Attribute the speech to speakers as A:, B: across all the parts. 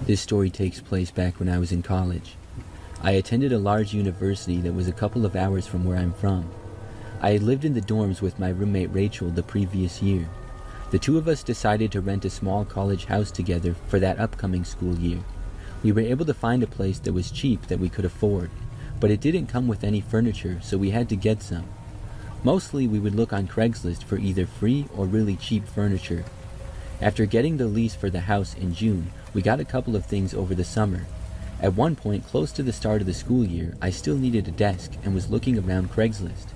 A: This story takes place back when I was in college. I attended a large university that was a couple of hours from where I'm from. I had lived in the dorms with my roommate Rachel the previous year. The two of us decided to rent a small college house together for that upcoming school year. We were able to find a place that was cheap that we could afford, but it didn't come with any furniture, so we had to get some. Mostly we would look on Craigslist for either free or really cheap furniture. After getting the lease for the house in June, we got a couple of things over the summer. At one point, close to the start of the school year, I still needed a desk and was looking around Craigslist.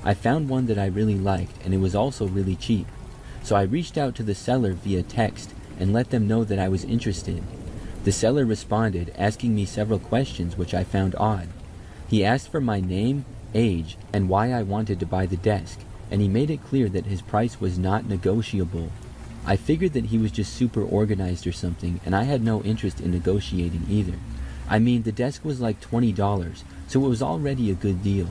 A: I found one that I really liked, and it was also really cheap. So I reached out to the seller via text and let them know that I was interested. The seller responded, asking me several questions which I found odd. He asked for my name, age, and why I wanted to buy the desk, and he made it clear that his price was not negotiable. I figured that he was just super organized or something, and I had no interest in negotiating either. I mean, the desk was like $20, so it was already a good deal.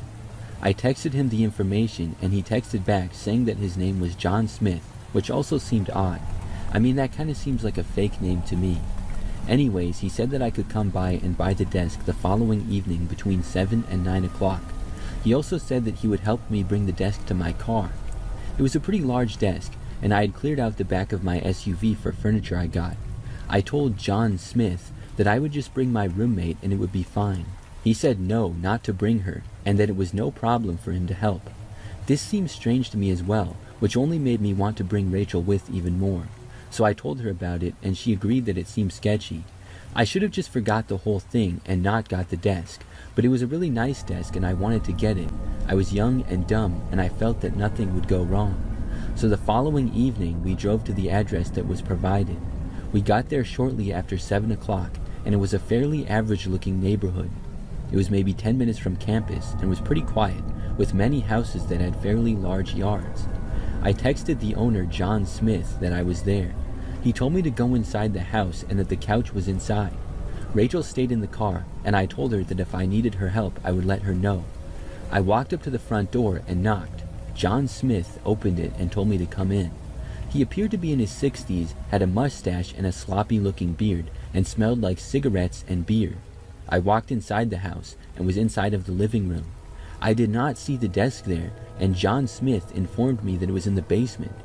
A: I texted him the information, and he texted back saying that his name was John Smith, which also seemed odd. I mean, that kind of seems like a fake name to me. Anyways, he said that I could come by and buy the desk the following evening between 7 and 9 o'clock. He also said that he would help me bring the desk to my car. It was a pretty large desk, and I had cleared out the back of my SUV for furniture I got. I told John Smith that I would just bring my roommate and it would be fine. He said no, not to bring her, and that it was no problem for him to help. This seemed strange to me as well, which only made me want to bring Rachel with even more. So I told her about it, and she agreed that it seemed sketchy. I should have just forgot the whole thing and not got the desk, but it was a really nice desk and I wanted to get it. I was young and dumb, and I felt that nothing would go wrong. So the following evening, we drove to the address that was provided. We got there shortly after 7 o'clock, and it was a fairly average-looking neighborhood. It was maybe 10 minutes from campus and was pretty quiet, with many houses that had fairly large yards. I texted the owner, John Smith, that I was there. He told me to go inside the house and that the couch was inside. Rachel stayed in the car, and I told her that if I needed her help, I would let her know. I walked up to the front door and knocked. John Smith opened it and told me to come in. He appeared to be in his 60s, had a mustache and a sloppy-looking beard, and smelled like cigarettes and beer. I walked inside the house and was inside of the living room. I did not see the desk there, and John Smith informed me that it was in the basement.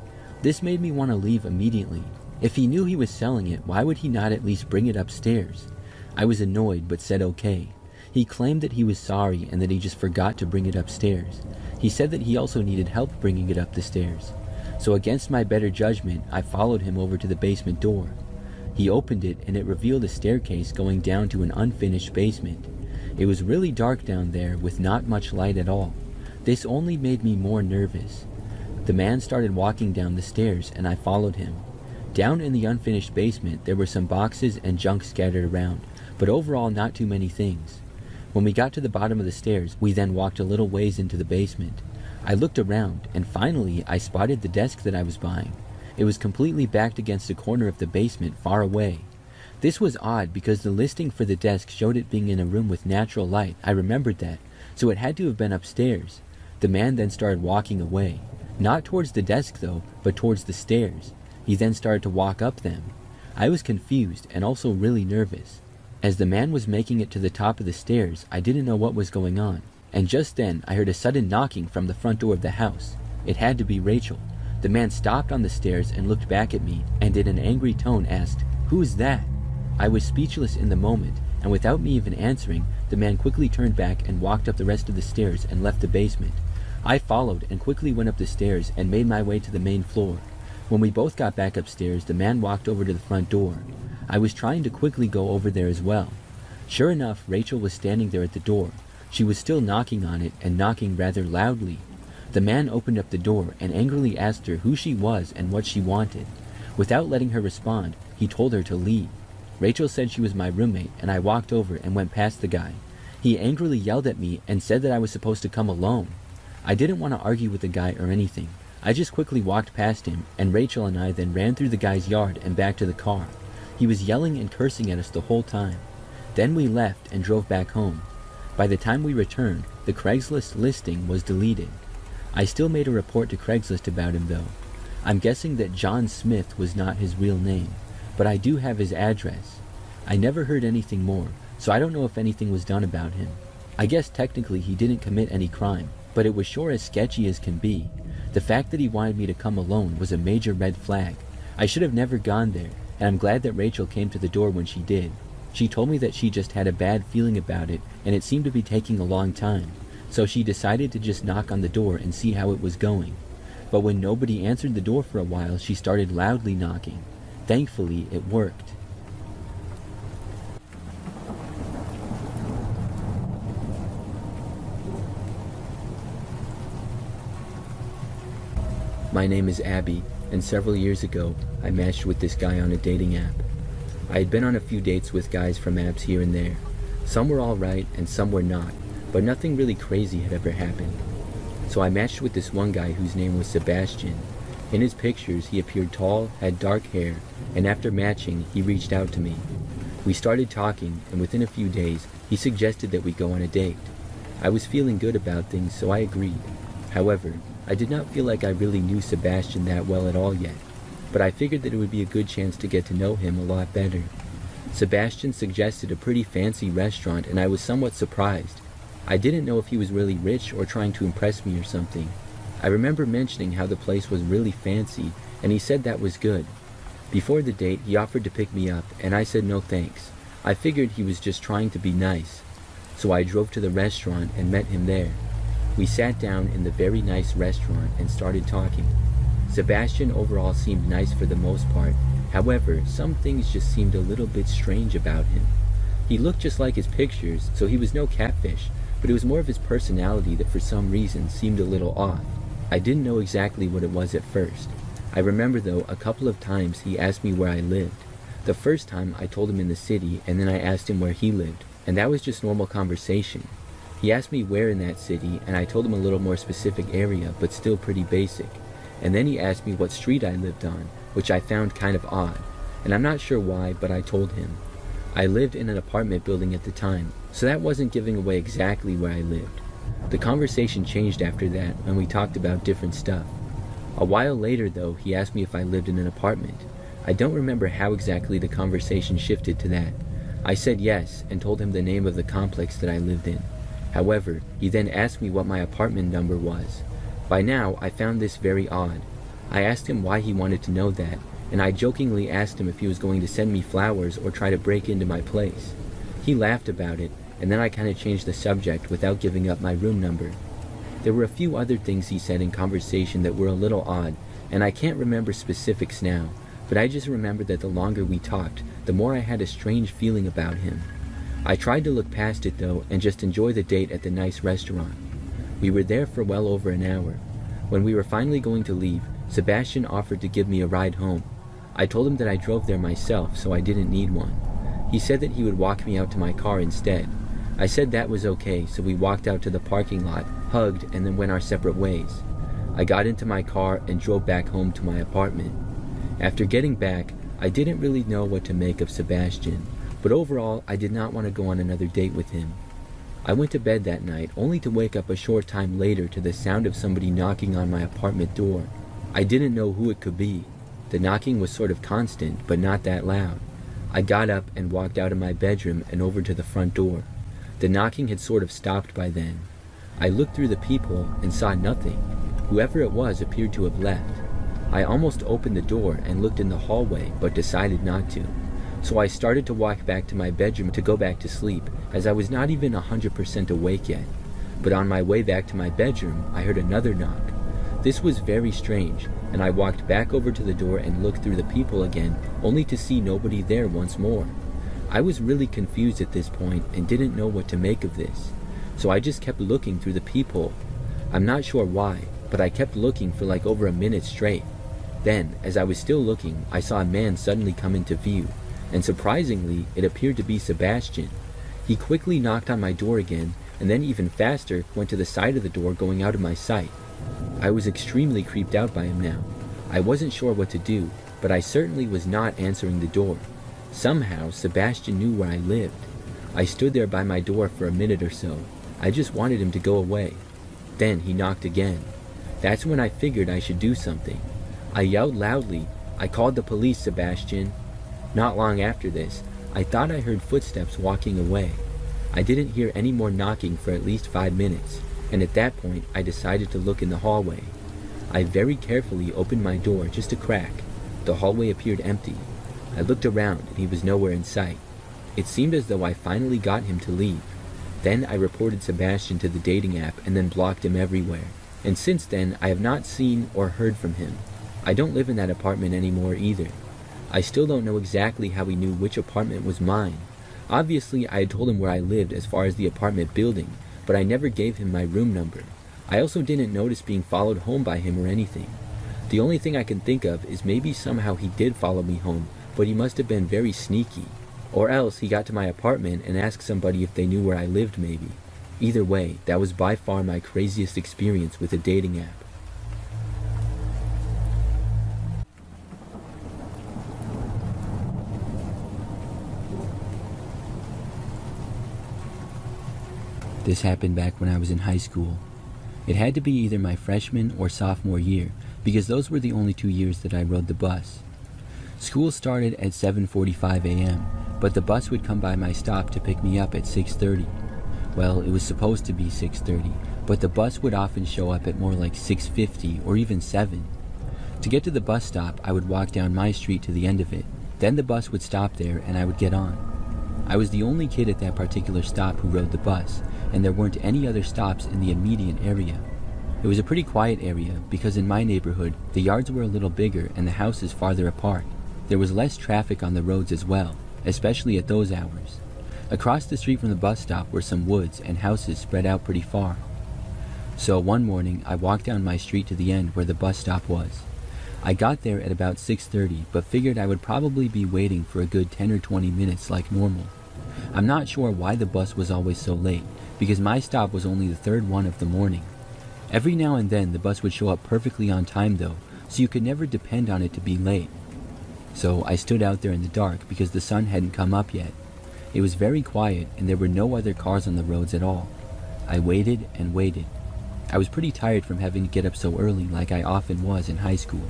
A: This made me want to leave immediately. If he knew he was selling it, why would he not at least bring it upstairs? I was annoyed but said okay. He claimed that he was sorry and that he just forgot to bring it upstairs. He said that he also needed help bringing it up the stairs. So against my better judgment, I followed him over to the basement door. He opened it and it revealed a staircase going down to an unfinished basement. It was really dark down there with not much light at all. This only made me more nervous. The man started walking down the stairs and I followed him. Down in the unfinished basement, there were some boxes and junk scattered around, but overall not too many things. When we got to the bottom of the stairs, we then walked a little ways into the basement. I looked around, and finally I spotted the desk that I was buying. It was completely backed against a corner of the basement far away. This was odd because the listing for the desk showed it being in a room with natural light. I remembered that, so it had to have been upstairs. The man then started walking away. Not towards the desk though, but towards the stairs. He then started to walk up them. I was confused and also really nervous. As the man was making it to the top of the stairs, I didn't know what was going on. And just then, I heard a sudden knocking from the front door of the house. It had to be Rachel. The man stopped on the stairs and looked back at me, and in an angry tone asked, "Who is that?" I was speechless in the moment, and without me even answering, the man quickly turned back and walked up the rest of the stairs and left the basement. I followed and quickly went up the stairs and made my way to the main floor. When we both got back upstairs, the man walked over to the front door. I was trying to quickly go over there as well. Sure enough, Rachel was standing there at the door. She was still knocking on it and knocking rather loudly. The man opened up the door and angrily asked her who she was and what she wanted. Without letting her respond, he told her to leave. Rachel said she was my roommate, and I walked over and went past the guy. He angrily yelled at me and said that I was supposed to come alone. I didn't want to argue with the guy or anything. I just quickly walked past him, and Rachel and I then ran through the guy's yard and back to the car. He was yelling and cursing at us the whole time. Then we left and drove back home. By the time we returned, the Craigslist listing was deleted. I still made a report to Craigslist about him though. I'm guessing that John Smith was not his real name, but I do have his address. I never heard anything more, so I don't know if anything was done about him. I guess technically he didn't commit any crime, but it was sure as sketchy as can be. The fact that he wanted me to come alone was a major red flag. I should have never gone there, and I'm glad that Rachel came to the door when she did. She told me that she just had a bad feeling about it, and it seemed to be taking a long time, so she decided to just knock on the door and see how it was going. But when nobody answered the door for a while, she started loudly knocking. Thankfully, it worked. My name is Abby, and several years ago, I matched with this guy on a dating app. I had been on a few dates with guys from apps here and there. Some were alright and some were not, but nothing really crazy had ever happened. So I matched with this one guy whose name was Sebastian. In his pictures, he appeared tall, had dark hair, and after matching, he reached out to me. We started talking, and within a few days, he suggested that we go on a date. I was feeling good about things, so I agreed. However, I did not feel like I really knew Sebastian that well at all yet, but I figured that it would be a good chance to get to know him a lot better. Sebastian suggested a pretty fancy restaurant, and I was somewhat surprised. I didn't know if he was really rich or trying to impress me or something. I remember mentioning how the place was really fancy, and he said that was good. Before the date, he offered to pick me up, and I said no thanks. I figured he was just trying to be nice. So I drove to the restaurant and met him there. We sat down in the very nice restaurant and started talking. Sebastian overall seemed nice for the most part. However, some things just seemed a little bit strange about him. He looked just like his pictures, so he was no catfish, but it was more of his personality that for some reason seemed a little off. I didn't know exactly what it was at first. I remember though a couple of times he asked me where I lived. The first time I told him in the city, and then I asked him where he lived, and that was just normal conversation. He asked me where in that city, and I told him a little more specific area, but still pretty basic. And then he asked me what street I lived on, which I found kind of odd, and I'm not sure why, but I told him. I lived in an apartment building at the time, so that wasn't giving away exactly where I lived. The conversation changed after that, and we talked about different stuff. A while later though, he asked me if I lived in an apartment. I don't remember how exactly the conversation shifted to that. I said yes, and told him the name of the complex that I lived in. However, he then asked me what my apartment number was. By now, I found this very odd. I asked him why he wanted to know that, and I jokingly asked him if he was going to send me flowers or try to break into my place. He laughed about it, and then I kind of changed the subject without giving up my room number. There were a few other things he said in conversation that were a little odd, and I can't remember specifics now, but I just remember that the longer we talked, the more I had a strange feeling about him. I tried to look past it though, and just enjoy the date at the nice restaurant. We were there for well over an hour. When we were finally going to leave, Sebastian offered to give me a ride home. I told him that I drove there myself, so I didn't need one. He said that he would walk me out to my car instead. I said that was okay, so we walked out to the parking lot, hugged, and then went our separate ways. I got into my car and drove back home to my apartment. After getting back, I didn't really know what to make of Sebastian, but overall, I did not want to go on another date with him. I went to bed that night, only to wake up a short time later to the sound of somebody knocking on my apartment door. I didn't know who it could be. The knocking was sort of constant, but not that loud. I got up and walked out of my bedroom and over to the front door. The knocking had sort of stopped by then. I looked through the peephole and saw nothing. Whoever it was appeared to have left. I almost opened the door and looked in the hallway, but decided not to. So I started to walk back to my bedroom to go back to sleep, as I was not even 100% awake yet. But on my way back to my bedroom, I heard another knock. This was very strange, and I walked back over to the door and looked through the peephole again, only to see nobody there once more. I was really confused at this point and didn't know what to make of this. So I just kept looking through the peephole. I'm not sure why, but I kept looking for like over a minute straight. Then, as I was still looking, I saw a man suddenly come into view, and surprisingly, it appeared to be Sebastian. He quickly knocked on my door again, and then even faster went to the side of the door going out of my sight. I was extremely creeped out by him now. I wasn't sure what to do, but I certainly was not answering the door. Somehow, Sebastian knew where I lived. I stood there by my door for a minute or so. I just wanted him to go away. Then he knocked again. That's when I figured I should do something. I yelled loudly, "I called the police, Sebastian." Not long after this, I thought I heard footsteps walking away. I didn't hear any more knocking for at least 5 minutes, and at that point I decided to look in the hallway. I very carefully opened my door just a crack. The hallway appeared empty. I looked around and he was nowhere in sight. It seemed as though I finally got him to leave. Then I reported Sebastian to the dating app and then blocked him everywhere. And since then, I have not seen or heard from him. I don't live in that apartment anymore either. I still don't know exactly how he knew which apartment was mine. Obviously, I had told him where I lived as far as the apartment building, but I never gave him my room number. I also didn't notice being followed home by him or anything. The only thing I can think of is maybe somehow he did follow me home, but he must have been very sneaky. Or else he got to my apartment and asked somebody if they knew where I lived maybe. Either way, that was by far my craziest experience with a dating app. This happened back when I was in high school. It had to be either my freshman or sophomore year, because those were the only 2 years that I rode the bus. School started at 7:45 a.m., but the bus would come by my stop to pick me up at 6:30. Well, it was supposed to be 6:30, but the bus would often show up at more like 6:50 or even 7. To get to the bus stop, I would walk down my street to the end of it. Then the bus would stop there and I would get on. I was the only kid at that particular stop who rode the bus, and there weren't any other stops in the immediate area. It was a pretty quiet area because in my neighborhood, the yards were a little bigger and the houses farther apart. There was less traffic on the roads as well, especially at those hours. Across the street from the bus stop were some woods and houses spread out pretty far. So one morning, I walked down my street to the end where the bus stop was. I got there at about 6:30, but figured I would probably be waiting for a good 10 or 20 minutes like normal. I'm not sure why the bus was always so late, because my stop was only the third one of the morning. Every now and then the bus would show up perfectly on time though, so you could never depend on it to be late. So I stood out there in the dark because the sun hadn't come up yet. It was very quiet and there were no other cars on the roads at all. I waited and waited. I was pretty tired from having to get up so early like I often was in high school.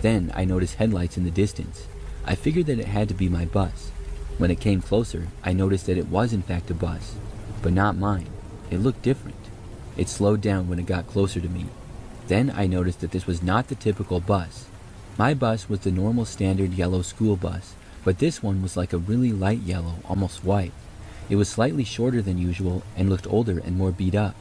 A: Then I noticed headlights in the distance. I figured that it had to be my bus. When it came closer, I noticed that it was in fact a bus, but not mine. It looked different. It slowed down when it got closer to me. Then I noticed that this was not the typical bus. My bus was the normal standard yellow school bus, but this one was like a really light yellow, almost white. It was slightly shorter than usual and looked older and more beat up.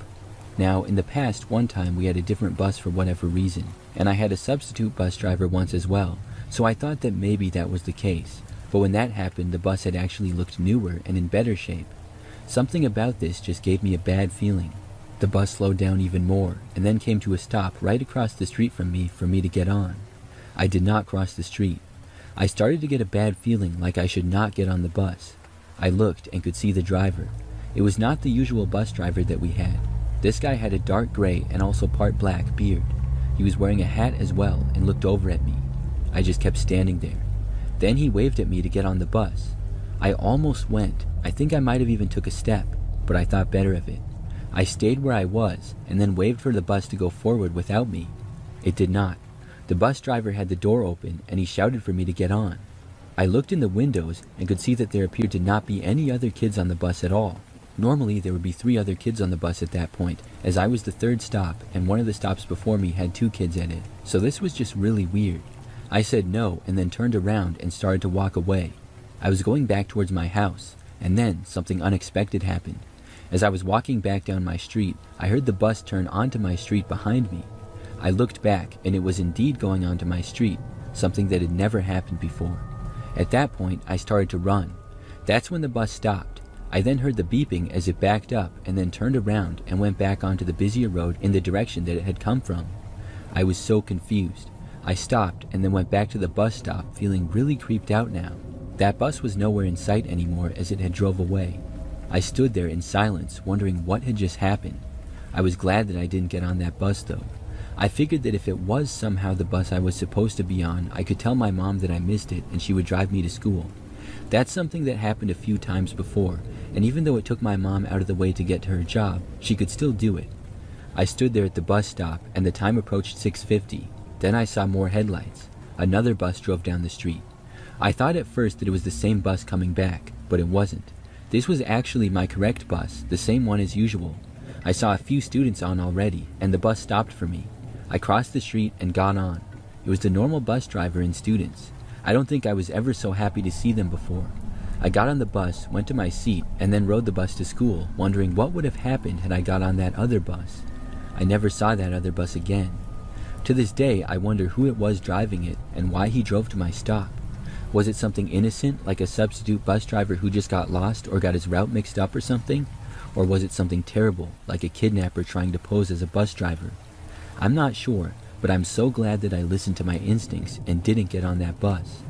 A: Now, in the past, one time we had a different bus for whatever reason, and I had a substitute bus driver once as well, so I thought that maybe that was the case. But when that happened, the bus had actually looked newer and in better shape. Something about this just gave me a bad feeling. The bus slowed down even more, and then came to a stop right across the street from me for me to get on. I did not cross the street. I started to get a bad feeling like I should not get on the bus. I looked and could see the driver. It was not the usual bus driver that we had. This guy had a dark gray and also part black beard. He was wearing a hat as well and looked over at me. I just kept standing there. Then he waved at me to get on the bus. I almost went. I think I might have even took a step, but I thought better of it. I stayed where I was and then waved for the bus to go forward without me. It did not. The bus driver had the door open and he shouted for me to get on. I looked in the windows and could see that there appeared to not be any other kids on the bus at all. Normally there would be 3 other kids on the bus at that point, as I was the third stop and one of the stops before me had 2 kids at it. So this was just really weird. I said no and then turned around and started to walk away. I was going back towards my house, and then something unexpected happened. As I was walking back down my street, I heard the bus turn onto my street behind me. I looked back and it was indeed going onto my street, something that had never happened before. At that point, I started to run. That's when the bus stopped. I then heard the beeping as it backed up and then turned around and went back onto the busier road in the direction that it had come from. I was so confused. I stopped and then went back to the bus stop feeling really creeped out now. That bus was nowhere in sight anymore as it had drove away. I stood there in silence wondering what had just happened. I was glad that I didn't get on that bus though. I figured that if it was somehow the bus I was supposed to be on, I could tell my mom that I missed it and she would drive me to school. That's something that happened a few times before, and even though it took my mom out of the way to get to her job, she could still do it. I stood there at the bus stop and the time approached 6:50. Then I saw more headlights. Another bus drove down the street. I thought at first that it was the same bus coming back, but it wasn't. This was actually my correct bus, the same one as usual. I saw a few students on already, and the bus stopped for me. I crossed the street and got on. It was the normal bus driver and students. I don't think I was ever so happy to see them before. I got on the bus, went to my seat, and then rode the bus to school, wondering what would have happened had I got on that other bus. I never saw that other bus again. To this day, I wonder who it was driving it and why he drove to my stop. Was it something innocent, like a substitute bus driver who just got lost or got his route mixed up or something? Or was it something terrible, like a kidnapper trying to pose as a bus driver? I'm not sure, but I'm so glad that I listened to my instincts and didn't get on that bus.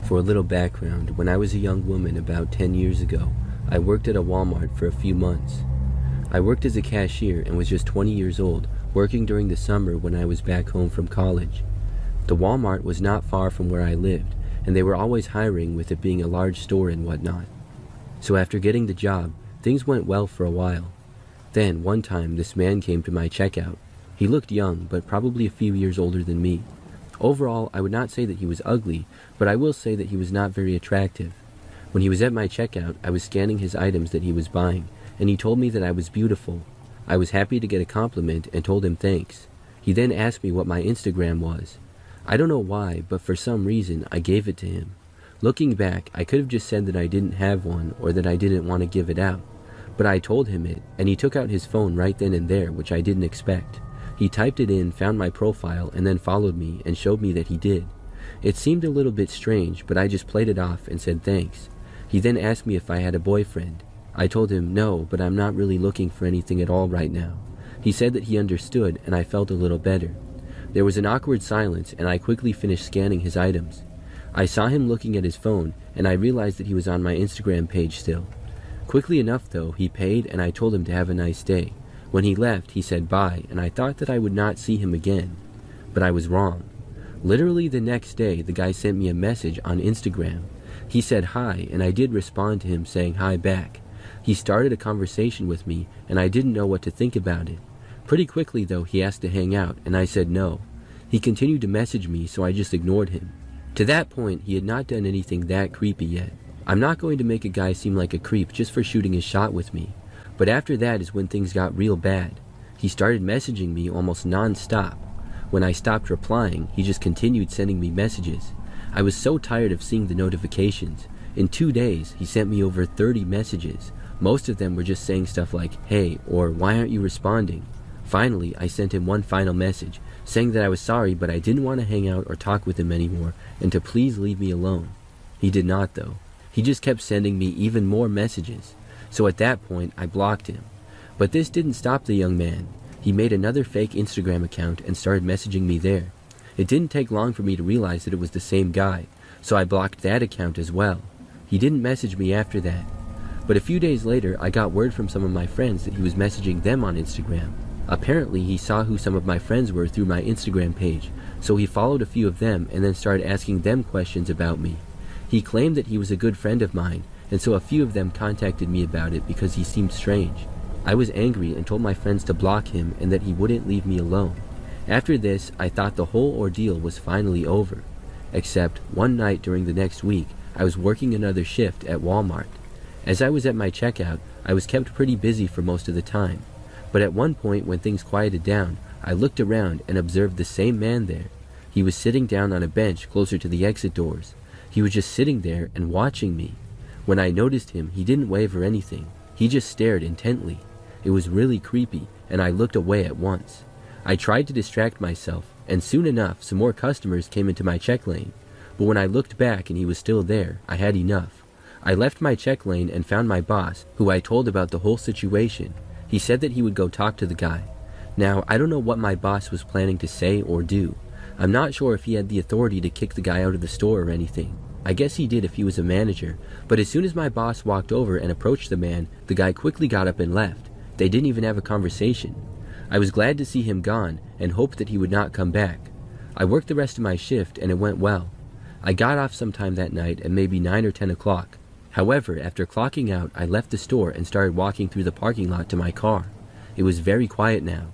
A: For a little background, when I was a young woman about 10 years ago, I worked at a Walmart for a few months. I worked as a cashier and was just 20 years old, working during the summer when I was back home from college. The Walmart was not far from where I lived, and they were always hiring with it being a large store and whatnot. So after getting the job, things went well for a while. Then, one time, this man came to my checkout. He looked young, but probably a few years older than me. Overall, I would not say that he was ugly, but I will say that he was not very attractive. When he was at my checkout, I was scanning his items that he was buying, and he told me that I was beautiful. I was happy to get a compliment and told him thanks. He then asked me what my Instagram was. I don't know why, but for some reason, I gave it to him. Looking back, I could have just said that I didn't have one or that I didn't want to give it out. But I told him it, and he took out his phone right then and there, which I didn't expect. He typed it in, found my profile, and then followed me and showed me that he did. It seemed a little bit strange, but I just played it off and said thanks. He then asked me if I had a boyfriend. I told him no, but I'm not really looking for anything at all right now. He said that he understood, and I felt a little better. There was an awkward silence, and I quickly finished scanning his items. I saw him looking at his phone, and I realized that he was on my Instagram page still. Quickly enough, though, he paid, and I told him to have a nice day. When he left, he said bye, and I thought that I would not see him again. But I was wrong. Literally the next day, the guy sent me a message on Instagram. He said hi, and I did respond to him saying hi back. He started a conversation with me, and I didn't know what to think about it. Pretty quickly, though, he asked to hang out, and I said no. He continued to message me, so I just ignored him. To that point, he had not done anything that creepy yet. I'm not going to make a guy seem like a creep just for shooting his shot with me. But after that is when things got real bad. He started messaging me almost non-stop. When I stopped replying, he just continued sending me messages. I was so tired of seeing the notifications. In 2 days, he sent me over 30 messages. Most of them were just saying stuff like, hey, or why aren't you responding? Finally, I sent him one final message, saying that I was sorry but I didn't want to hang out or talk with him anymore, and to please leave me alone. He did not, though. He just kept sending me even more messages. So at that point, I blocked him. But this didn't stop the young man. He made another fake Instagram account and started messaging me there. It didn't take long for me to realize that it was the same guy, so I blocked that account as well. He didn't message me after that. But a few days later, I got word from some of my friends that he was messaging them on Instagram. Apparently, he saw who some of my friends were through my Instagram page, so he followed a few of them and then started asking them questions about me. He claimed that he was a good friend of mine, and so a few of them contacted me about it because he seemed strange. I was angry and told my friends to block him and that he wouldn't leave me alone. After this, I thought the whole ordeal was finally over. Except, one night during the next week, I was working another shift at Walmart. As I was at my checkout, I was kept pretty busy for most of the time. But at one point when things quieted down, I looked around and observed the same man there. He was sitting down on a bench closer to the exit doors. He was just sitting there and watching me. When I noticed him, he didn't wave or anything. He just stared intently. It was really creepy, and I looked away at once. I tried to distract myself, and soon enough, some more customers came into my check lane. But when I looked back and he was still there, I had enough. I left my check lane and found my boss, who I told about the whole situation. He said that he would go talk to the guy. Now, I don't know what my boss was planning to say or do. I'm not sure if he had the authority to kick the guy out of the store or anything. I guess he did if he was a manager, but as soon as my boss walked over and approached the man, the guy quickly got up and left. They didn't even have a conversation. I was glad to see him gone and hoped that he would not come back. I worked the rest of my shift and it went well. I got off sometime that night at maybe 9 or 10 o'clock. However, after clocking out, I left the store and started walking through the parking lot to my car. It was very quiet now.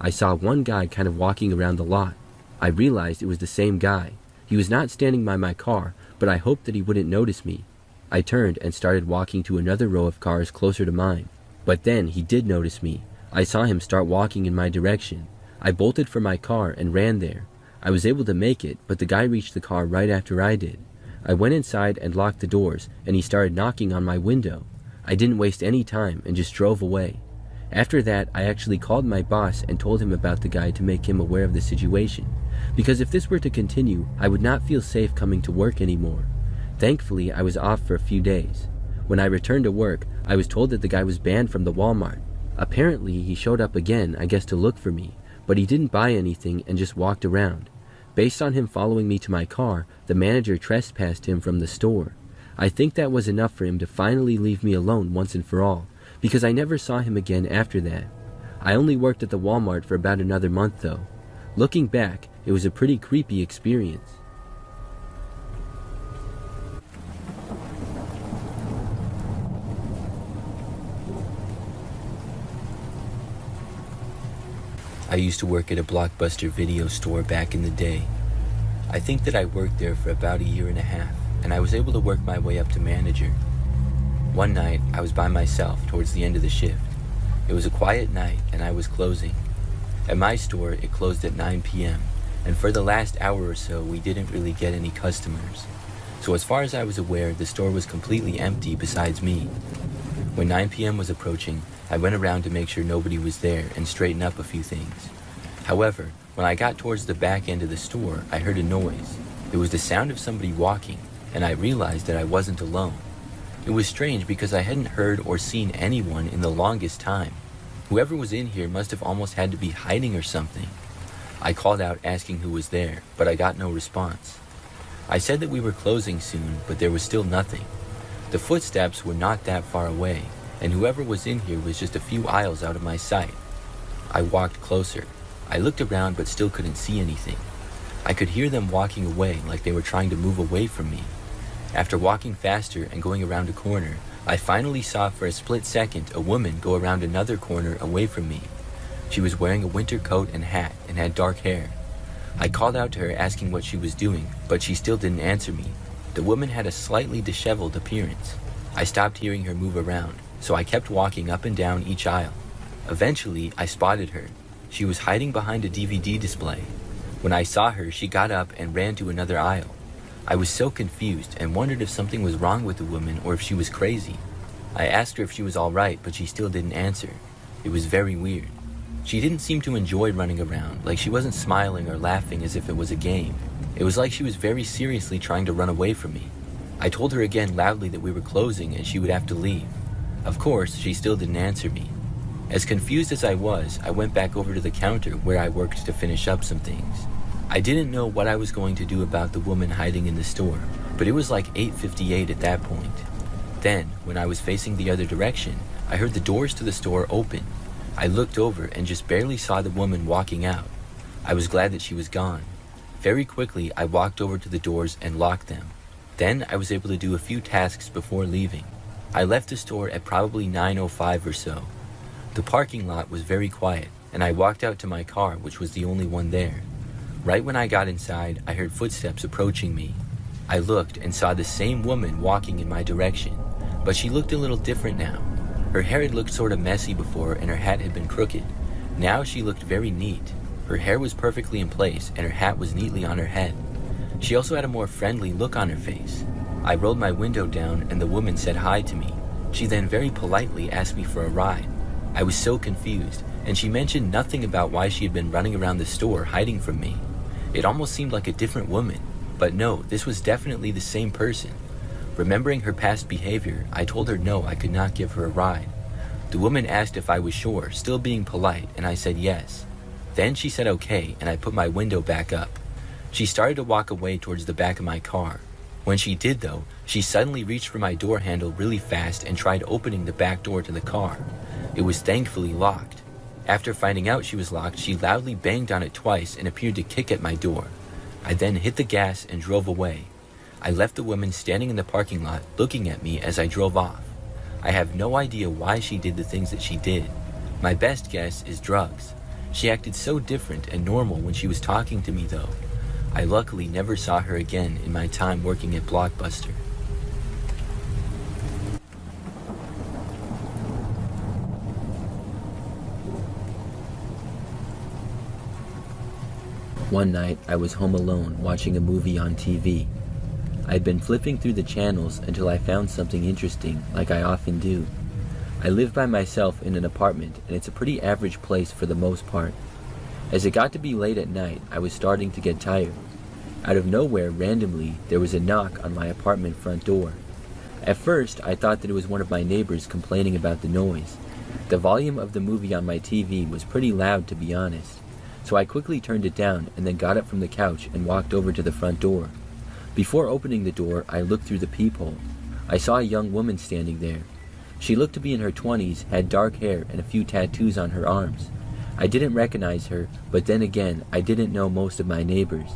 A: I saw one guy kind of walking around the lot. I realized it was the same guy. He was not standing by my car, but I hoped that he wouldn't notice me. I turned and started walking to another row of cars closer to mine. But then he did notice me. I saw him start walking in my direction. I bolted for my car and ran there. I was able to make it, but the guy reached the car right after I did. I went inside and locked the doors, and he started knocking on my window. I didn't waste any time and just drove away. After that, I actually called my boss and told him about the guy to make him aware of the situation, because if this were to continue, I would not feel safe coming to work anymore. Thankfully, I was off for a few days. When I returned to work, I was told that the guy was banned from the Walmart. Apparently, he showed up again, I guess to look for me, but he didn't buy anything and just walked around. Based on him following me to my car, the manager trespassed him from the store. I think that was enough for him to finally leave me alone once and for all, because I never saw him again after that. I only worked at the Walmart for about another month though. Looking back, it was a pretty creepy experience. I used to work at a Blockbuster video store back in the day. I think that I worked there for about a year and a half, and I was able to work my way up to manager. One night, I was by myself towards the end of the shift. It was a quiet night, and I was closing. At my store, it closed at 9 p.m., and for the last hour or so, we didn't really get any customers. So as far as I was aware, the store was completely empty besides me. When 9 p.m. was approaching, I went around to make sure nobody was there and straighten up a few things. However, when I got towards the back end of the store, I heard a noise. It was the sound of somebody walking, and I realized that I wasn't alone. It was strange because I hadn't heard or seen anyone in the longest time. Whoever was in here must have almost had to be hiding or something. I called out asking who was there, but I got no response. I said that we were closing soon, but there was still nothing. The footsteps were not that far away, and whoever was in here was just a few aisles out of my sight. I walked closer. I looked around but still couldn't see anything. I could hear them walking away like they were trying to move away from me. After walking faster and going around a corner, I finally saw for a split second a woman go around another corner away from me. She was wearing a winter coat and hat and had dark hair. I called out to her asking what she was doing, but she still didn't answer me. The woman had a slightly disheveled appearance. I stopped hearing her move around, so I kept walking up and down each aisle. Eventually, I spotted her. She was hiding behind a DVD display. When I saw her, she got up and ran to another aisle. I was so confused and wondered if something was wrong with the woman or if she was crazy. I asked her if she was all right, but she still didn't answer. It was very weird. She didn't seem to enjoy running around, like she wasn't smiling or laughing as if it was a game. It was like she was very seriously trying to run away from me. I told her again loudly that we were closing and she would have to leave. Of course, she still didn't answer me. As confused as I was, I went back over to the counter where I worked to finish up some things. I didn't know what I was going to do about the woman hiding in the store, but it was like 8:58 at that point. Then, when I was facing the other direction, I heard the doors to the store open. I looked over and just barely saw the woman walking out. I was glad that she was gone. Very quickly, I walked over to the doors and locked them. Then I was able to do a few tasks before leaving. I left the store at probably 9:05 or so. The parking lot was very quiet, and I walked out to my car, which was the only one there. Right when I got inside, I heard footsteps approaching me. I looked and saw the same woman walking in my direction, but she looked a little different now. Her hair had looked sort of messy before, and her hat had been crooked. Now she looked very neat. Her hair was perfectly in place, and her hat was neatly on her head. She also had a more friendly look on her face. I rolled my window down, and the woman said hi to me. She then very politely asked me for a ride. I was so confused, and she mentioned nothing about why she had been running around the store hiding from me. It almost seemed like a different woman, but no, this was definitely the same person. Remembering her past behavior, I told her no, I could not give her a ride. The woman asked if I was sure, still being polite, and I said yes. Then she said okay, and I put my window back up. She started to walk away towards the back of my car. When she did though, she suddenly reached for my door handle really fast and tried opening the back door to the car. It was thankfully locked. After finding out she was locked, she loudly banged on it twice and appeared to kick at my door. I then hit the gas and drove away. I left the woman standing in the parking lot looking at me as I drove off. I have no idea why she did the things that she did. My best guess is drugs. She acted so different and normal when she was talking to me though. I luckily never saw her again in my time working at Blockbuster. One night, I was home alone watching a movie on TV. I'd been flipping through the channels until I found something interesting, like I often do. I live by myself in an apartment, and it's a pretty average place for the most part. As it got to be late at night, I was starting to get tired. Out of nowhere, randomly, there was a knock on my apartment front door. At first, I thought that it was one of my neighbors complaining about the noise. The volume of the movie on my TV was pretty loud, to be honest. So I quickly turned it down and then got up from the couch and walked over to the front door. Before opening the door, I looked through the peephole. I saw a young woman standing there. She looked to be in her 20s, had dark hair and a few tattoos on her arms. I didn't recognize her, but then again, I didn't know most of my neighbors.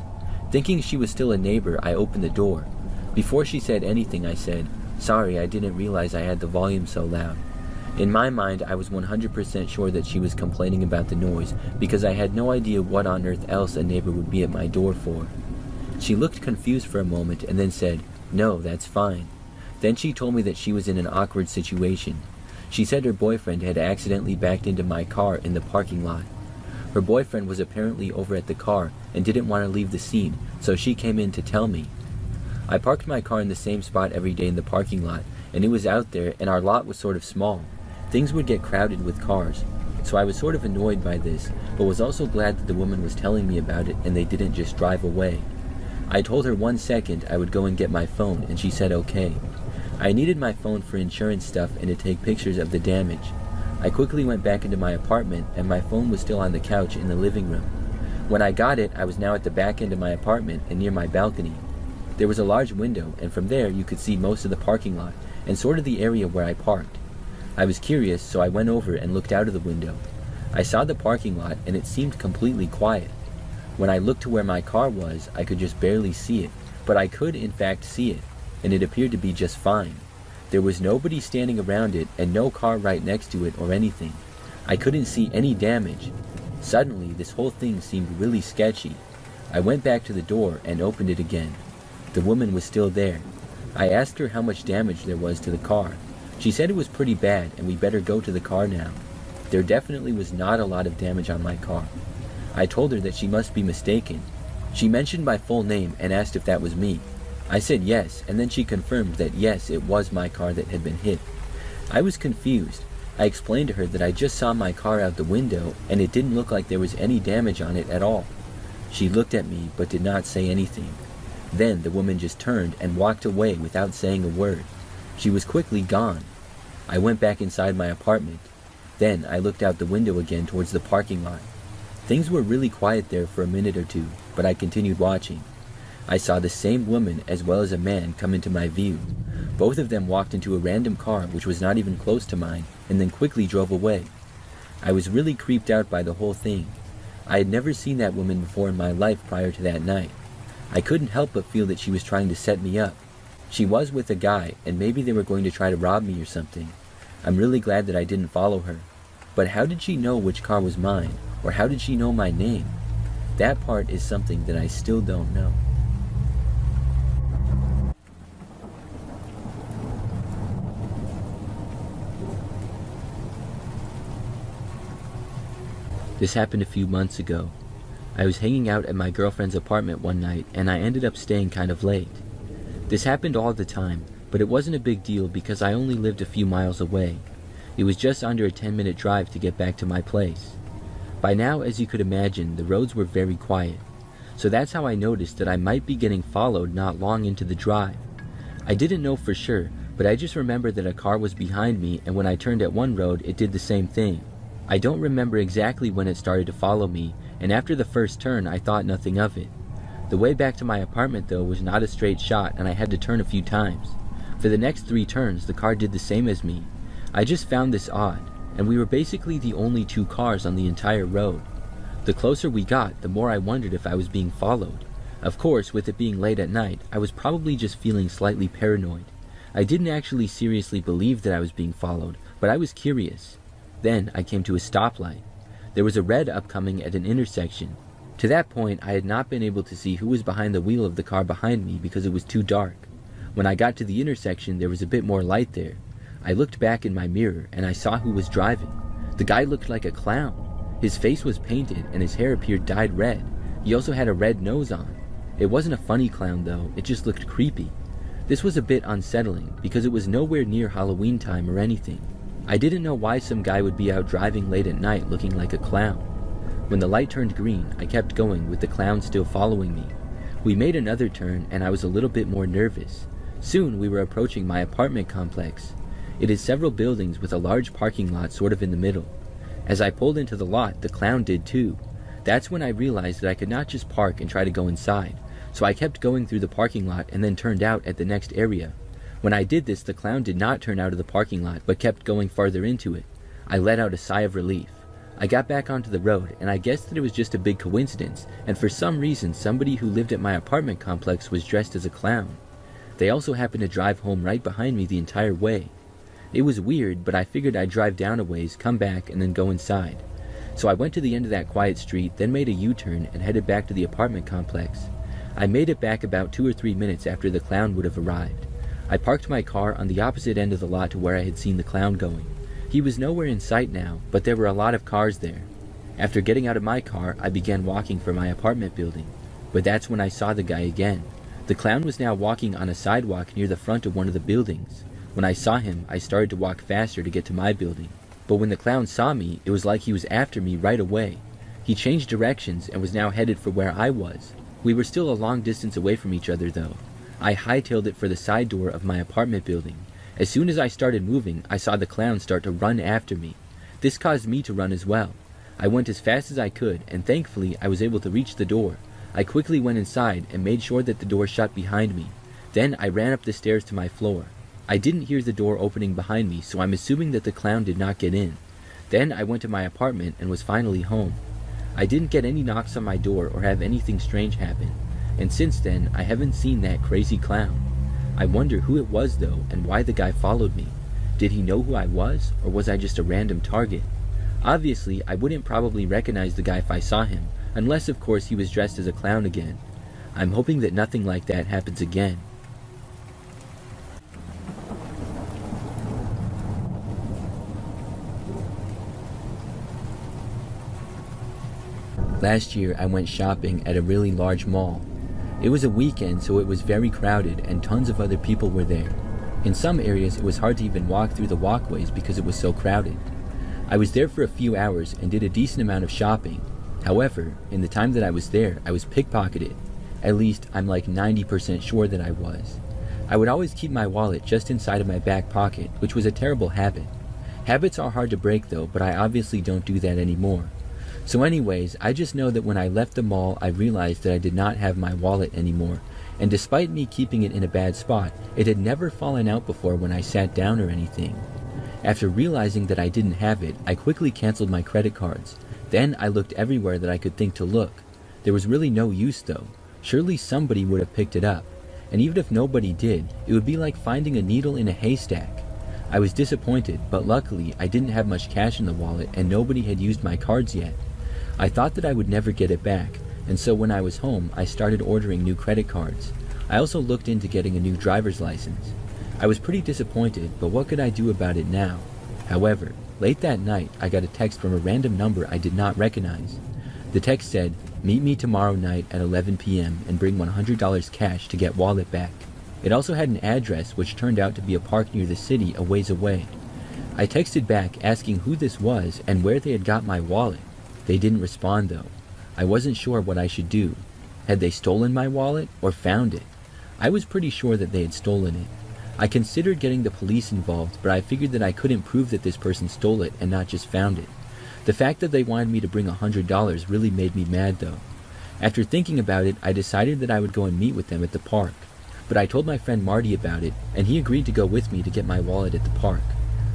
A: Thinking she was still a neighbor, I opened the door. Before she said anything, I said, "Sorry, I didn't realize I had the volume so loud." In my mind, I was 100% sure that she was complaining about the noise because I had no idea what on earth else a neighbor would be at my door for. She looked confused for a moment and then said, "No, that's fine." Then she told me that she was in an awkward situation. She said her boyfriend had accidentally backed into my car in the parking lot. Her boyfriend was apparently over at the car and didn't want to leave the scene, so she came in to tell me. I parked my car in the same spot every day in the parking lot, and it was out there and our lot was sort of small. Things would get crowded with cars, so I was sort of annoyed by this, but was also glad that the woman was telling me about it and they didn't just drive away. I told her 1 second I would go and get my phone, and she said okay. I needed my phone for insurance stuff and to take pictures of the damage. I quickly went back into my apartment and my phone was still on the couch in the living room. When I got it, I was now at the back end of my apartment and near my balcony. There was a large window, and from there you could see most of the parking lot and sort of the area where I parked. I was curious, so I went over and looked out of the window. I saw the parking lot and it seemed completely quiet. When I looked to where my car was, I could just barely see it, but I could in fact see it, and it appeared to be just fine. There was nobody standing around it and no car right next to it or anything. I couldn't see any damage. Suddenly, this whole thing seemed really sketchy. I went back to the door and opened it again. The woman was still there. I asked her how much damage there was to the car. She said it was pretty bad and we better go to the car now. There definitely was not a lot of damage on my car. I told her that she must be mistaken. She mentioned my full name and asked if that was me. I said yes, and then she confirmed that yes, it was my car that had been hit. I was confused. I explained to her that I just saw my car out the window and it didn't look like there was any damage on it at all. She looked at me but did not say anything. Then the woman just turned and walked away without saying a word. She was quickly gone. I went back inside my apartment. Then I looked out the window again towards the parking lot. Things were really quiet there for a minute or two, but I continued watching. I saw the same woman as well as a man come into my view. Both of them walked into a random car which was not even close to mine, and then quickly drove away. I was really creeped out by the whole thing. I had never seen that woman before in my life prior to that night. I couldn't help but feel that she was trying to set me up. She was with a guy, and maybe they were going to try to rob me or something. I'm really glad that I didn't follow her. But how did she know which car was mine? Or how did she know my name? That part is something that I still don't know. This happened a few months ago. I was hanging out at my girlfriend's apartment one night and I ended up staying kind of late. This happened all the time, but it wasn't a big deal because I only lived a few miles away. It was just under a 10-minute drive to get back to my place. By now, as you could imagine, the roads were very quiet. So that's how I noticed that I might be getting followed not long into the drive. I didn't know for sure, but I just remembered that a car was behind me and when I turned at one road, it did the same thing. I don't remember exactly when it started to follow me, and after the first turn, I thought nothing of it. The way back to my apartment though was not a straight shot and I had to turn a few times. For the next 3 turns, the car did the same as me. I just found this odd, and we were basically the only 2 cars on the entire road. The closer we got, the more I wondered if I was being followed. Of course, with it being late at night, I was probably just feeling slightly paranoid. I didn't actually seriously believe that I was being followed, but I was curious. Then I came to a stoplight. There was a red upcoming at an intersection. To that point, I had not been able to see who was behind the wheel of the car behind me because it was too dark. When I got to the intersection, there was a bit more light there. I looked back in my mirror and I saw who was driving. The guy looked like a clown. His face was painted and his hair appeared dyed red. He also had a red nose on. It wasn't a funny clown though, it just looked creepy. This was a bit unsettling because it was nowhere near Halloween time or anything. I didn't know why some guy would be out driving late at night looking like a clown. When the light turned green, I kept going with the clown still following me. We made another turn and I was a little bit more nervous. Soon we were approaching my apartment complex. It is several buildings with a large parking lot sort of in the middle. As I pulled into the lot, the clown did too. That's when I realized that I could not just park and try to go inside, so I kept going through the parking lot and then turned out at the next area. When I did this, the clown did not turn out of the parking lot, but kept going farther into it. I let out a sigh of relief. I got back onto the road, and I guessed that it was just a big coincidence, and for some reason somebody who lived at my apartment complex was dressed as a clown. They also happened to drive home right behind me the entire way. It was weird, but I figured I'd drive down a ways, come back, and then go inside. So I went to the end of that quiet street, then made a U-turn and headed back to the apartment complex. I made it back about 2 or 3 minutes after the clown would have arrived. I parked my car on the opposite end of the lot to where I had seen the clown going. He was nowhere in sight now, but there were a lot of cars there. After getting out of my car, I began walking for my apartment building. But that's when I saw the guy again. The clown was now walking on a sidewalk near the front of one of the buildings. When I saw him, I started to walk faster to get to my building. But when the clown saw me, it was like he was after me right away. He changed directions and was now headed for where I was. We were still a long distance away from each other though. I hightailed it for the side door of my apartment building. As soon as I started moving, I saw the clown start to run after me. This caused me to run as well. I went as fast as I could, and thankfully I was able to reach the door. I quickly went inside and made sure that the door shut behind me. Then I ran up the stairs to my floor. I didn't hear the door opening behind me, so I'm assuming that the clown did not get in. Then I went to my apartment and was finally home. I didn't get any knocks on my door or have anything strange happen, and since then I haven't seen that crazy clown. I wonder who it was though and why the guy followed me. Did he know who I was, or was I just a random target? Obviously, I wouldn't probably recognize the guy if I saw him, unless of course he was dressed as a clown again. I'm hoping that nothing like that happens again. Last year I went shopping at a really large mall. It was a weekend, so it was very crowded and tons of other people were there. In some areas it was hard to even walk through the walkways because it was so crowded. I was there for a few hours and did a decent amount of shopping. However, in the time that I was there, I was pickpocketed. At least, I'm like 90% sure that I was. I would always keep my wallet just inside of my back pocket, which was a terrible habit. Habits are hard to break though, but I obviously don't do that anymore. So anyways, I just know that when I left the mall, I realized that I did not have my wallet anymore, and despite me keeping it in a bad spot, it had never fallen out before when I sat down or anything. After realizing that I didn't have it, I quickly canceled my credit cards. Then I looked everywhere that I could think to look. There was really no use though. Surely somebody would have picked it up, and even if nobody did, it would be like finding a needle in a haystack. I was disappointed, but luckily I didn't have much cash in the wallet and nobody had used my cards yet. I thought that I would never get it back, and so when I was home, I started ordering new credit cards. I also looked into getting a new driver's license. I was pretty disappointed, but what could I do about it now? However, late that night, I got a text from a random number I did not recognize. The text said, "Meet me tomorrow night at 11 p.m. and bring $100 cash to get wallet back." It also had an address which turned out to be a park near the city a ways away. I texted back asking who this was and where they had got my wallet. They didn't respond though. I wasn't sure what I should do. Had they stolen my wallet or found it? I was pretty sure that they had stolen it. I considered getting the police involved, but I figured that I couldn't prove that this person stole it and not just found it. The fact that they wanted me to bring $100 really made me mad though. After thinking about it, I decided that I would go and meet with them at the park. But I told my friend Marty about it, and he agreed to go with me to get my wallet at the park.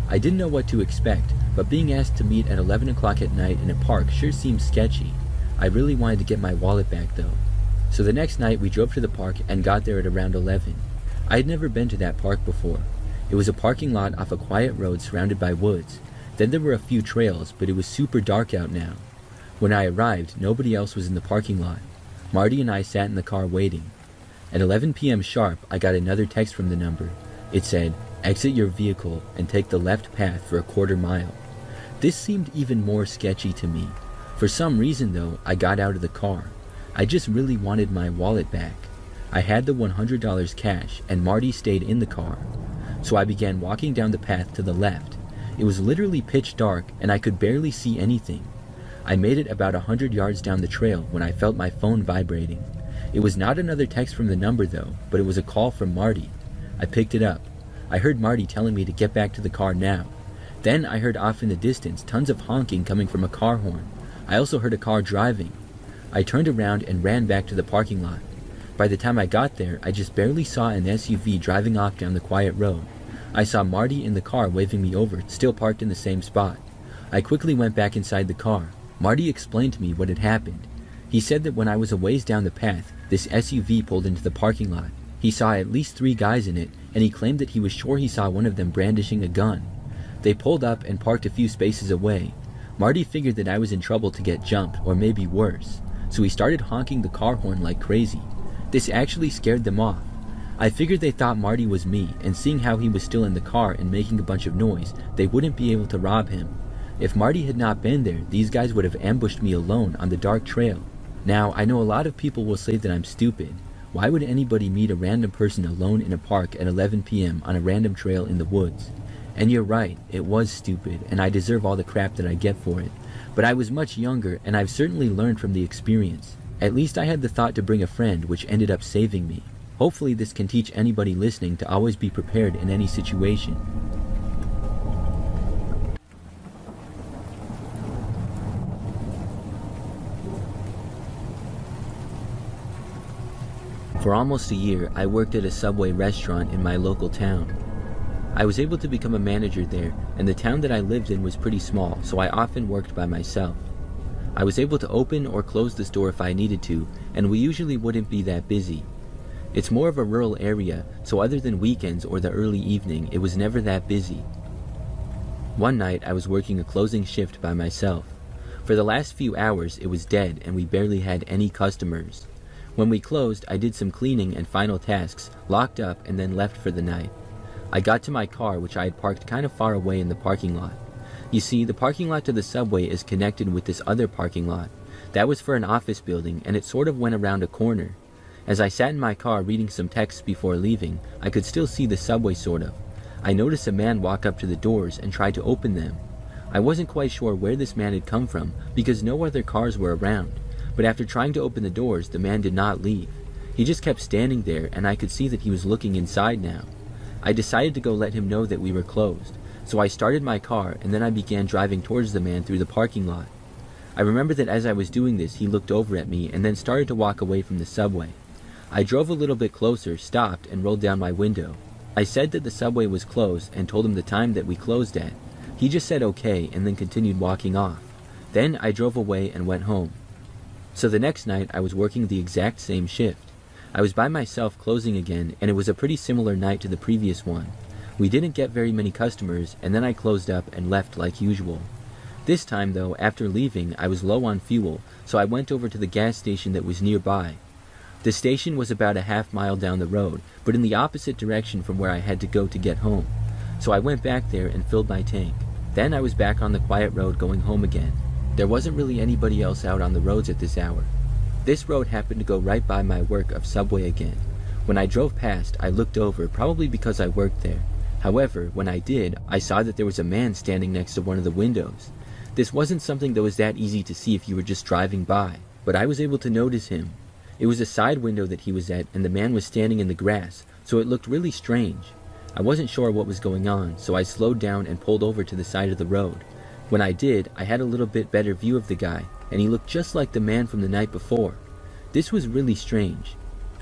A: I didn't know what to expect, but being asked to meet at 11 o'clock at night in a park sure seemed sketchy. I really wanted to get my wallet back though. So the next night we drove to the park and got there at around 11. I had never been to that park before. It was a parking lot off a quiet road surrounded by woods. Then there were a few trails, but it was super dark out now. When I arrived, nobody else was in the parking lot. Marty and I sat in the car waiting. At 11 p.m. sharp, I got another text from the number. It said, "Exit your vehicle and take the left path for a quarter mile." This seemed even more sketchy to me. For some reason though, I got out of the car. I just really wanted my wallet back. I had the $100 cash and Marty stayed in the car. So I began walking down the path to the left. It was literally pitch dark and I could barely see anything. I made it about 100 yards down the trail when I felt my phone vibrating. It was not another text from the number though, but it was a call from Marty. I picked it up. I heard Marty telling me to get back to the car now. Then I heard off in the distance tons of honking coming from a car horn. I also heard a car driving. I turned around and ran back to the parking lot. By the time I got there, I just barely saw an SUV driving off down the quiet road. I saw Marty in the car waving me over, still parked in the same spot. I quickly went back inside the car. Marty explained to me what had happened. He said that when I was a ways down the path, this SUV pulled into the parking lot. He saw at least 3 guys in it, and he claimed that he was sure he saw one of them brandishing a gun. They pulled up and parked a few spaces away. Marty figured that I was in trouble to get jumped, or maybe worse, so he started honking the car horn like crazy. This actually scared them off. I figured they thought Marty was me, and seeing how he was still in the car and making a bunch of noise, they wouldn't be able to rob him. If Marty had not been there, these guys would have ambushed me alone on the dark trail. Now, I know a lot of people will say that I'm stupid. Why would anybody meet a random person alone in a park at 11 p.m. on a random trail in the woods? And you're right, it was stupid, and I deserve all the crap that I get for it. But I was much younger, and I've certainly learned from the experience. At least I had the thought to bring a friend, which ended up saving me. Hopefully this can teach anybody listening to always be prepared in any situation. For almost a year, I worked at a Subway restaurant in my local town. I was able to become a manager there, and the town that I lived in was pretty small, so I often worked by myself. I was able to open or close the store if I needed to, and we usually wouldn't be that busy. It's more of a rural area, so other than weekends or the early evening, it was never that busy. One night, I was working a closing shift by myself. For the last few hours, it was dead and we barely had any customers. When we closed, I did some cleaning and final tasks, locked up, and then left for the night. I got to my car, which I had parked kind of far away in the parking lot. You see, the parking lot to the Subway is connected with this other parking lot. That was for an office building, and it sort of went around a corner. As I sat in my car reading some texts before leaving, I could still see the Subway sort of. I noticed a man walk up to the doors and try to open them. I wasn't quite sure where this man had come from because no other cars were around, but after trying to open the doors, the man did not leave. He just kept standing there, and I could see that he was looking inside now. I decided to go let him know that we were closed, so I started my car and then I began driving towards the man through the parking lot. I remember that as I was doing this, he looked over at me and then started to walk away from the Subway. I drove a little bit closer, stopped, and rolled down my window. I said that the Subway was closed and told him the time that we closed at. He just said okay and then continued walking off. Then I drove away and went home. So the next night I was working the exact same shift. I was by myself closing again, and it was a pretty similar night to the previous one. We didn't get very many customers, and then I closed up and left like usual. This time though, after leaving, I was low on fuel, so I went over to the gas station that was nearby. The station was about a half-mile down the road, but in the opposite direction from where I had to go to get home. So I went back there and filled my tank. Then I was back on the quiet road going home again. There wasn't really anybody else out on the roads at this hour. This road happened to go right by my work of Subway again. When I drove past, I looked over, probably because I worked there. However, when I did, I saw that there was a man standing next to one of the windows. This wasn't something that was that easy to see if you were just driving by, but I was able to notice him. It was a side window that he was at, and the man was standing in the grass, so it looked really strange. I wasn't sure what was going on, so I slowed down and pulled over to the side of the road. When I did, I had a little bit better view of the guy, and he looked just like the man from the night before. This was really strange.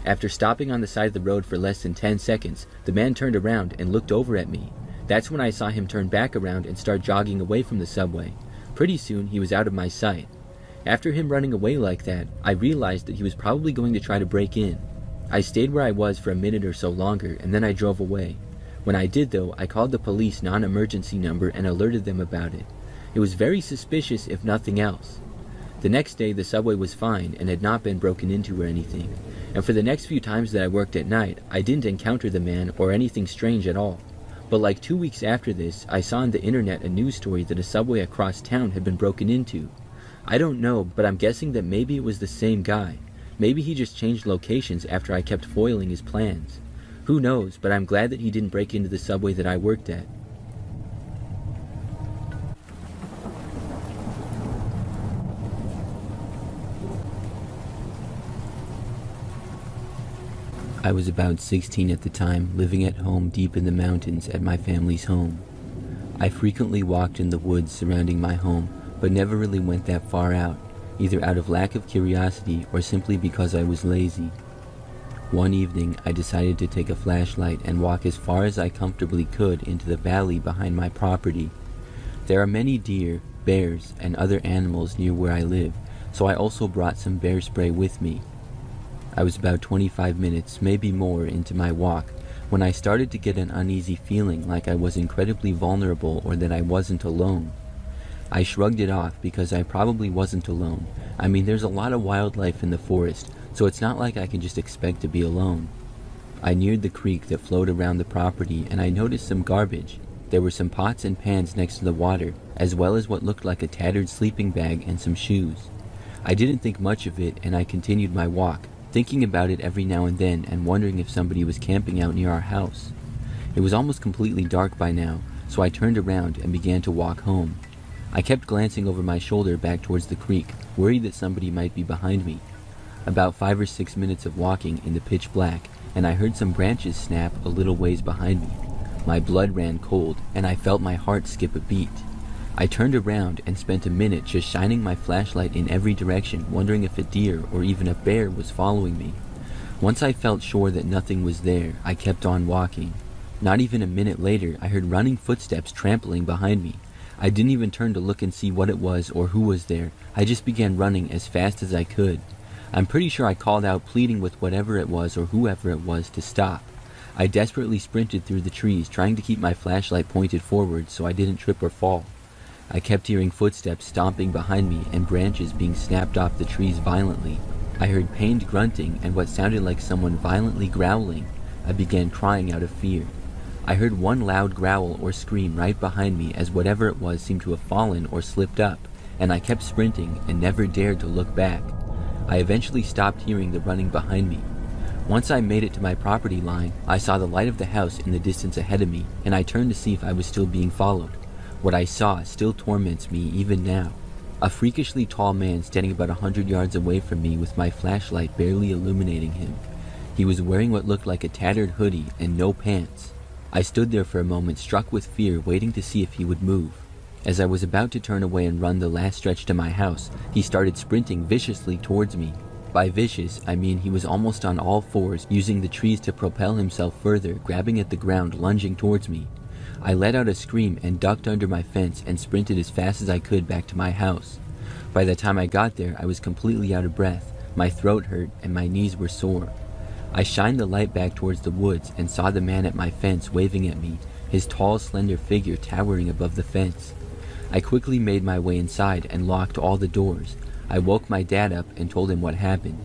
A: After stopping on the side of the road for less than 10 seconds, the man turned around and looked over at me. That's when I saw him turn back around and start jogging away from the Subway. Pretty soon, he was out of my sight. After him running away like that, I realized that he was probably going to try to break in. I stayed where I was for a minute or so longer, and then I drove away. When I did though, I called the police non-emergency number and alerted them about it. It was very suspicious if nothing else. The next day the subway was fine and had not been broken into or anything, and for the next few times that I worked at night, I didn't encounter the man or anything strange at all. But like 2 weeks after this, I saw on the internet a news story that a subway across town had been broken into. I don't know, but I'm guessing that maybe it was the same guy. Maybe he just changed locations after I kept foiling his plans. Who knows, but I'm glad that he didn't break into the subway that I worked at. I was about 16 at the time, living at home deep in the mountains at my family's home. I frequently walked in the woods surrounding my home, but never really went that far out, either out of lack of curiosity or simply because I was lazy. One evening, I decided to take a flashlight and walk as far as I comfortably could into the valley behind my property. There are many deer, bears, and other animals near where I live, so I also brought some bear spray with me. I was about 25 minutes, maybe more, into my walk when I started to get an uneasy feeling like I was incredibly vulnerable or that I wasn't alone. I shrugged it off because I probably wasn't alone. I mean, there's a lot of wildlife in the forest, so it's not like I can just expect to be alone. I neared the creek that flowed around the property and I noticed some garbage. There were some pots and pans next to the water, as well as what looked like a tattered sleeping bag and some shoes. I didn't think much of it and I continued my walk, thinking about it every now and then and wondering if somebody was camping out near our house. It was almost completely dark by now, so I turned around and began to walk home. I kept glancing over my shoulder back towards the creek, worried that somebody might be behind me. About 5 or 6 minutes of walking in the pitch black, and I heard some branches snap a little ways behind me. My blood ran cold, and I felt my heart skip a beat. I turned around and spent a minute just shining my flashlight in every direction, wondering if a deer or even a bear was following me. Once I felt sure that nothing was there, I kept on walking. Not even a minute later, I heard running footsteps trampling behind me. I didn't even turn to look and see what it was or who was there. I just began running as fast as I could. I'm pretty sure I called out, pleading with whatever it was or whoever it was to stop. I desperately sprinted through the trees, trying to keep my flashlight pointed forward so I didn't trip or fall. I kept hearing footsteps stomping behind me and branches being snapped off the trees violently. I heard pained grunting and what sounded like someone violently growling. I began crying out of fear. I heard one loud growl or scream right behind me as whatever it was seemed to have fallen or slipped up, and I kept sprinting and never dared to look back. I eventually stopped hearing the running behind me. Once I made it to my property line, I saw the light of the house in the distance ahead of me, and I turned to see if I was still being followed. What I saw still torments me even now. A freakishly tall man standing about 100 yards away from me with my flashlight barely illuminating him. He was wearing what looked like a tattered hoodie and no pants. I stood there for a moment, struck with fear, waiting to see if he would move. As I was about to turn away and run the last stretch to my house, he started sprinting viciously towards me. By vicious, I mean he was almost on all fours, using the trees to propel himself further, grabbing at the ground, lunging towards me. I let out a scream and ducked under my fence and sprinted as fast as I could back to my house. By the time I got there, I was completely out of breath, my throat hurt, and my knees were sore. I shined the light back towards the woods and saw the man at my fence waving at me, his tall, slender figure towering above the fence. I quickly made my way inside and locked all the doors. I woke my dad up and told him what happened.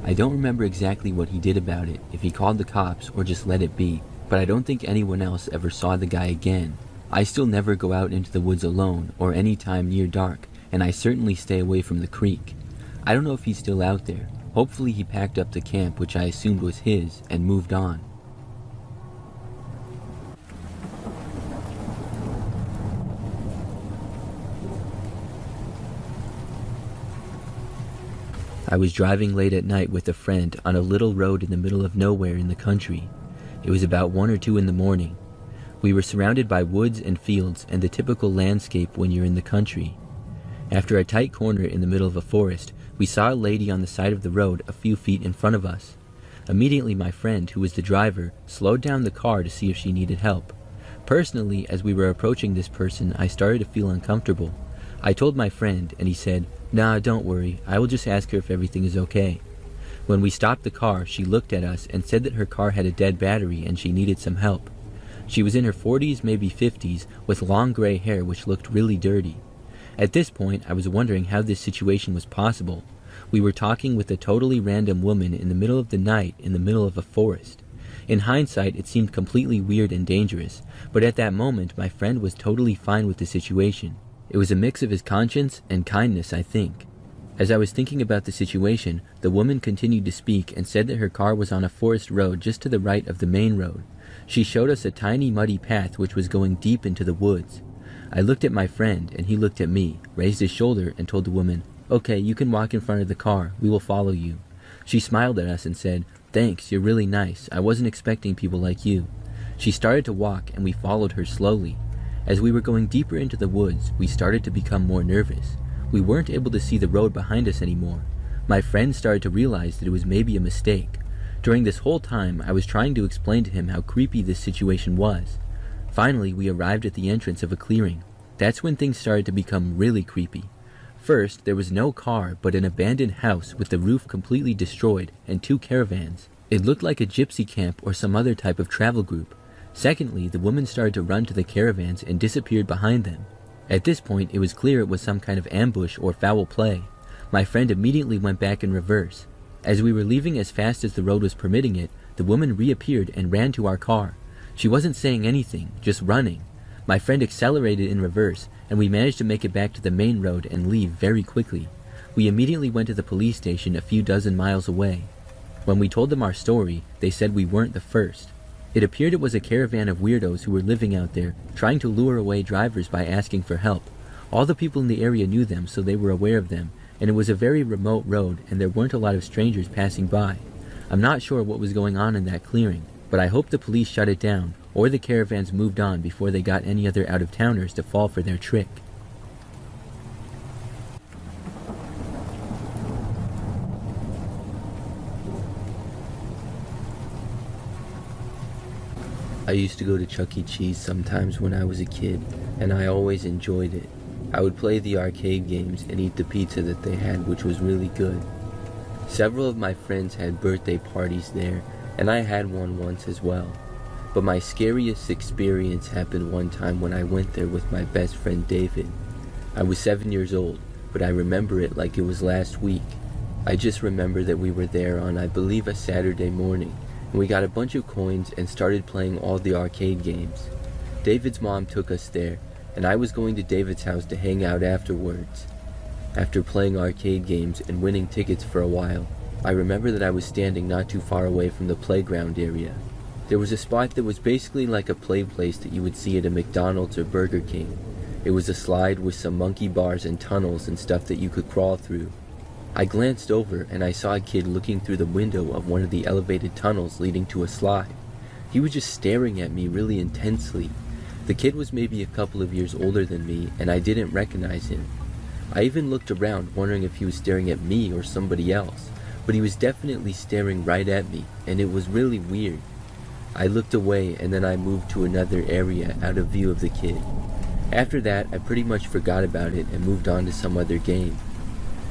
A: I don't remember exactly what he did about it, if he called the cops or just let it be, but I don't think anyone else ever saw the guy again. I still never go out into the woods alone or any time near dark, and I certainly stay away from the creek. I don't know if he's still out there. Hopefully he packed up the camp, which I assumed was his, and moved on. I was driving late at night with a friend on a little road in the middle of nowhere in the country. It was about 1 or 2 in the morning. We were surrounded by woods and fields and the typical landscape when you're in the country. After a tight corner in the middle of a forest, we saw a lady on the side of the road a few feet in front of us. Immediately my friend, who was the driver, slowed down the car to see if she needed help. Personally, as we were approaching this person, I started to feel uncomfortable. I told my friend, and he said, "Nah, don't worry, I will just ask her if everything is okay." When we stopped the car, she looked at us and said that her car had a dead battery and she needed some help. She was in her 40s, maybe 50s, with long gray hair which looked really dirty. At this point, I was wondering how this situation was possible. We were talking with a totally random woman in the middle of the night in the middle of a forest. In hindsight, it seemed completely weird and dangerous, but at that moment, my friend was totally fine with the situation. It was a mix of his conscience and kindness, I think. As I was thinking about the situation, the woman continued to speak and said that her car was on a forest road just to the right of the main road. She showed us a tiny muddy path which was going deep into the woods. I looked at my friend, and he looked at me, raised his shoulder, and told the woman, "Okay, you can walk in front of the car. We will follow you." She smiled at us and said, "Thanks, you're really nice. I wasn't expecting people like you." She started to walk, and we followed her slowly. As we were going deeper into the woods, we started to become more nervous. We weren't able to see the road behind us anymore. My friend started to realize that it was maybe a mistake. During this whole time, I was trying to explain to him how creepy this situation was. Finally, we arrived at the entrance of a clearing. That's when things started to become really creepy. First, there was no car, but an abandoned house with the roof completely destroyed and 2 caravans. It looked like a gypsy camp or some other type of travel group. Secondly, the woman started to run to the caravans and disappeared behind them. At this point, it was clear it was some kind of ambush or foul play. My friend immediately went back in reverse. As we were leaving as fast as the road was permitting it, the woman reappeared and ran to our car. She wasn't saying anything, just running. My friend accelerated in reverse, and we managed to make it back to the main road and leave very quickly. We immediately went to the police station a few dozen miles away. When we told them our story, they said we weren't the first. It appeared it was a caravan of weirdos who were living out there, trying to lure away drivers by asking for help. All the people in the area knew them, so they were aware of them, and it was a very remote road, and there weren't a lot of strangers passing by. I'm not sure what was going on in that clearing, but I hope the police shut it down, or the caravans moved on before they got any other out-of-towners to fall for their trick. I used to go to Chuck E. Cheese sometimes when I was a kid, and I always enjoyed it. I would play the arcade games and eat the pizza that they had, which was really good. Several of my friends had birthday parties there, and I had one once as well. But my scariest experience happened one time when I went there with my best friend David. I was 7 years old, but I remember it like it was last week. I just remember that we were there on, I believe, a Saturday morning, and we got a bunch of coins and started playing all the arcade games. David's mom took us there, and I was going to David's house to hang out afterwards. After playing arcade games and winning tickets for a while, I remember that I was standing not too far away from the playground area. There was a spot that was basically like a play place that you would see at a McDonald's or Burger King. It was a slide with some monkey bars and tunnels and stuff that you could crawl through. I glanced over and I saw a kid looking through the window of one of the elevated tunnels leading to a slide. He was just staring at me really intensely. The kid was maybe a couple of years older than me, and I didn't recognize him. I even looked around wondering if he was staring at me or somebody else, but he was definitely staring right at me, and it was really weird. I looked away and then I moved to another area out of view of the kid. After that, I pretty much forgot about it and moved on to some other game.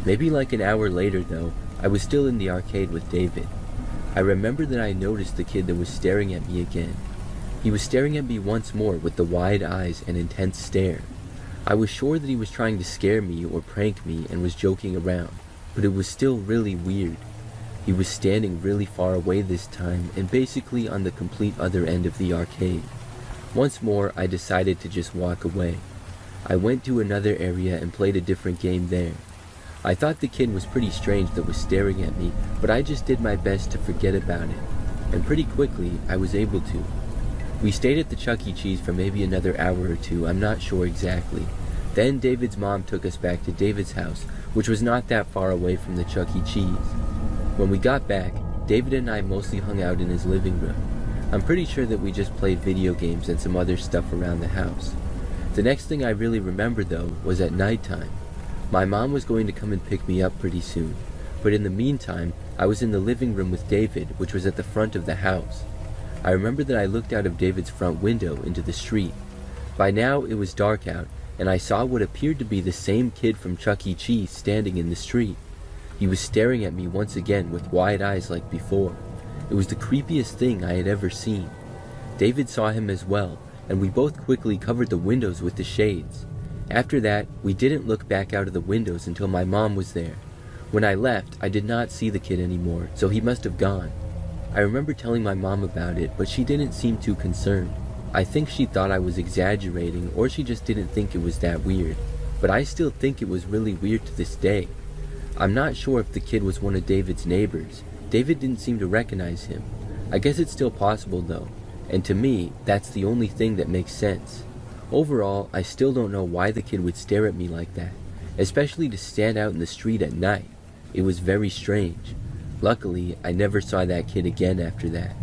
A: Maybe like an hour later though, I was still in the arcade with David. I remember that I noticed the kid that was staring at me again. He was staring at me once more with the wide eyes and intense stare. I was sure that he was trying to scare me or prank me and was joking around, but it was still really weird. He was standing really far away this time and basically on the complete other end of the arcade. Once more, I decided to just walk away. I went to another area and played a different game there. I thought the kid was pretty strange that was staring at me, but I just did my best to forget about it. And pretty quickly, I was able to. We stayed at the Chuck E. Cheese for maybe another hour or two, I'm not sure exactly. Then David's mom took us back to David's house, which was not that far away from the Chuck E. Cheese. When we got back, David and I mostly hung out in his living room. I'm pretty sure that we just played video games and some other stuff around the house. The next thing I really remember though was at nighttime. My mom was going to come and pick me up pretty soon, but in the meantime, I was in the living room with David, which was at the front of the house. I remember that I looked out of David's front window into the street. By now, it was dark out, and I saw what appeared to be the same kid from Chuck E. Cheese standing in the street. He was staring at me once again with wide eyes like before. It was the creepiest thing I had ever seen. David saw him as well, and we both quickly covered the windows with the shades. After that, we didn't look back out of the windows until my mom was there. When I left, I did not see the kid anymore, so he must have gone. I remember telling my mom about it, but she didn't seem too concerned. I think she thought I was exaggerating, or she just didn't think it was that weird. But I still think it was really weird to this day. I'm not sure if the kid was one of David's neighbors. David didn't seem to recognize him. I guess it's still possible though, and to me, that's the only thing that makes sense. Overall, I still don't know why the kid would stare at me like that, especially to stand out in the street at night. It was very strange. Luckily, I never saw that kid again after that.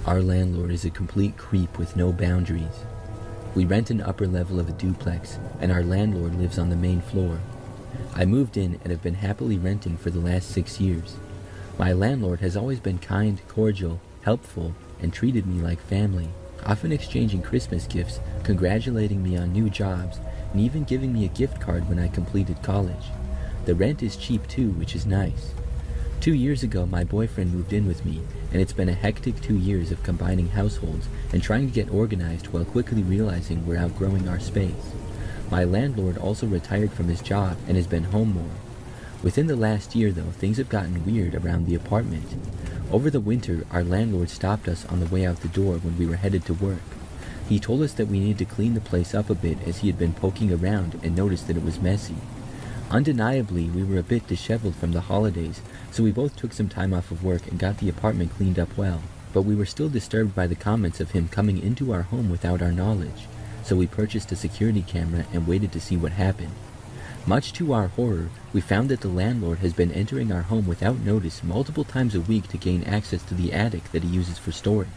A: Our landlord is a complete creep with no boundaries. We rent an upper level of a duplex, and our landlord lives on the main floor. I moved in and have been happily renting for the last 6 years. My landlord has always been kind, cordial, helpful, and treated me like family, often exchanging Christmas gifts, congratulating me on new jobs, and even giving me a gift card when I completed college. The rent is cheap too, which is nice. 2 years ago, my boyfriend moved in with me, and it's been a hectic 2 years of combining households and trying to get organized while quickly realizing we're outgrowing our space. My landlord also retired from his job and has been home more. Within the last year, though, things have gotten weird around the apartment. Over the winter, our landlord stopped us on the way out the door when we were headed to work. He told us that we needed to clean the place up a bit as he had been poking around and noticed that it was messy. Undeniably, we were a bit disheveled from the holidays, so we both took some time off of work and got the apartment cleaned up well. But we were still disturbed by the comments of him coming into our home without our knowledge, so we purchased a security camera and waited to see what happened. Much to our horror, we found that the landlord has been entering our home without notice multiple times a week to gain access to the attic that he uses for storage.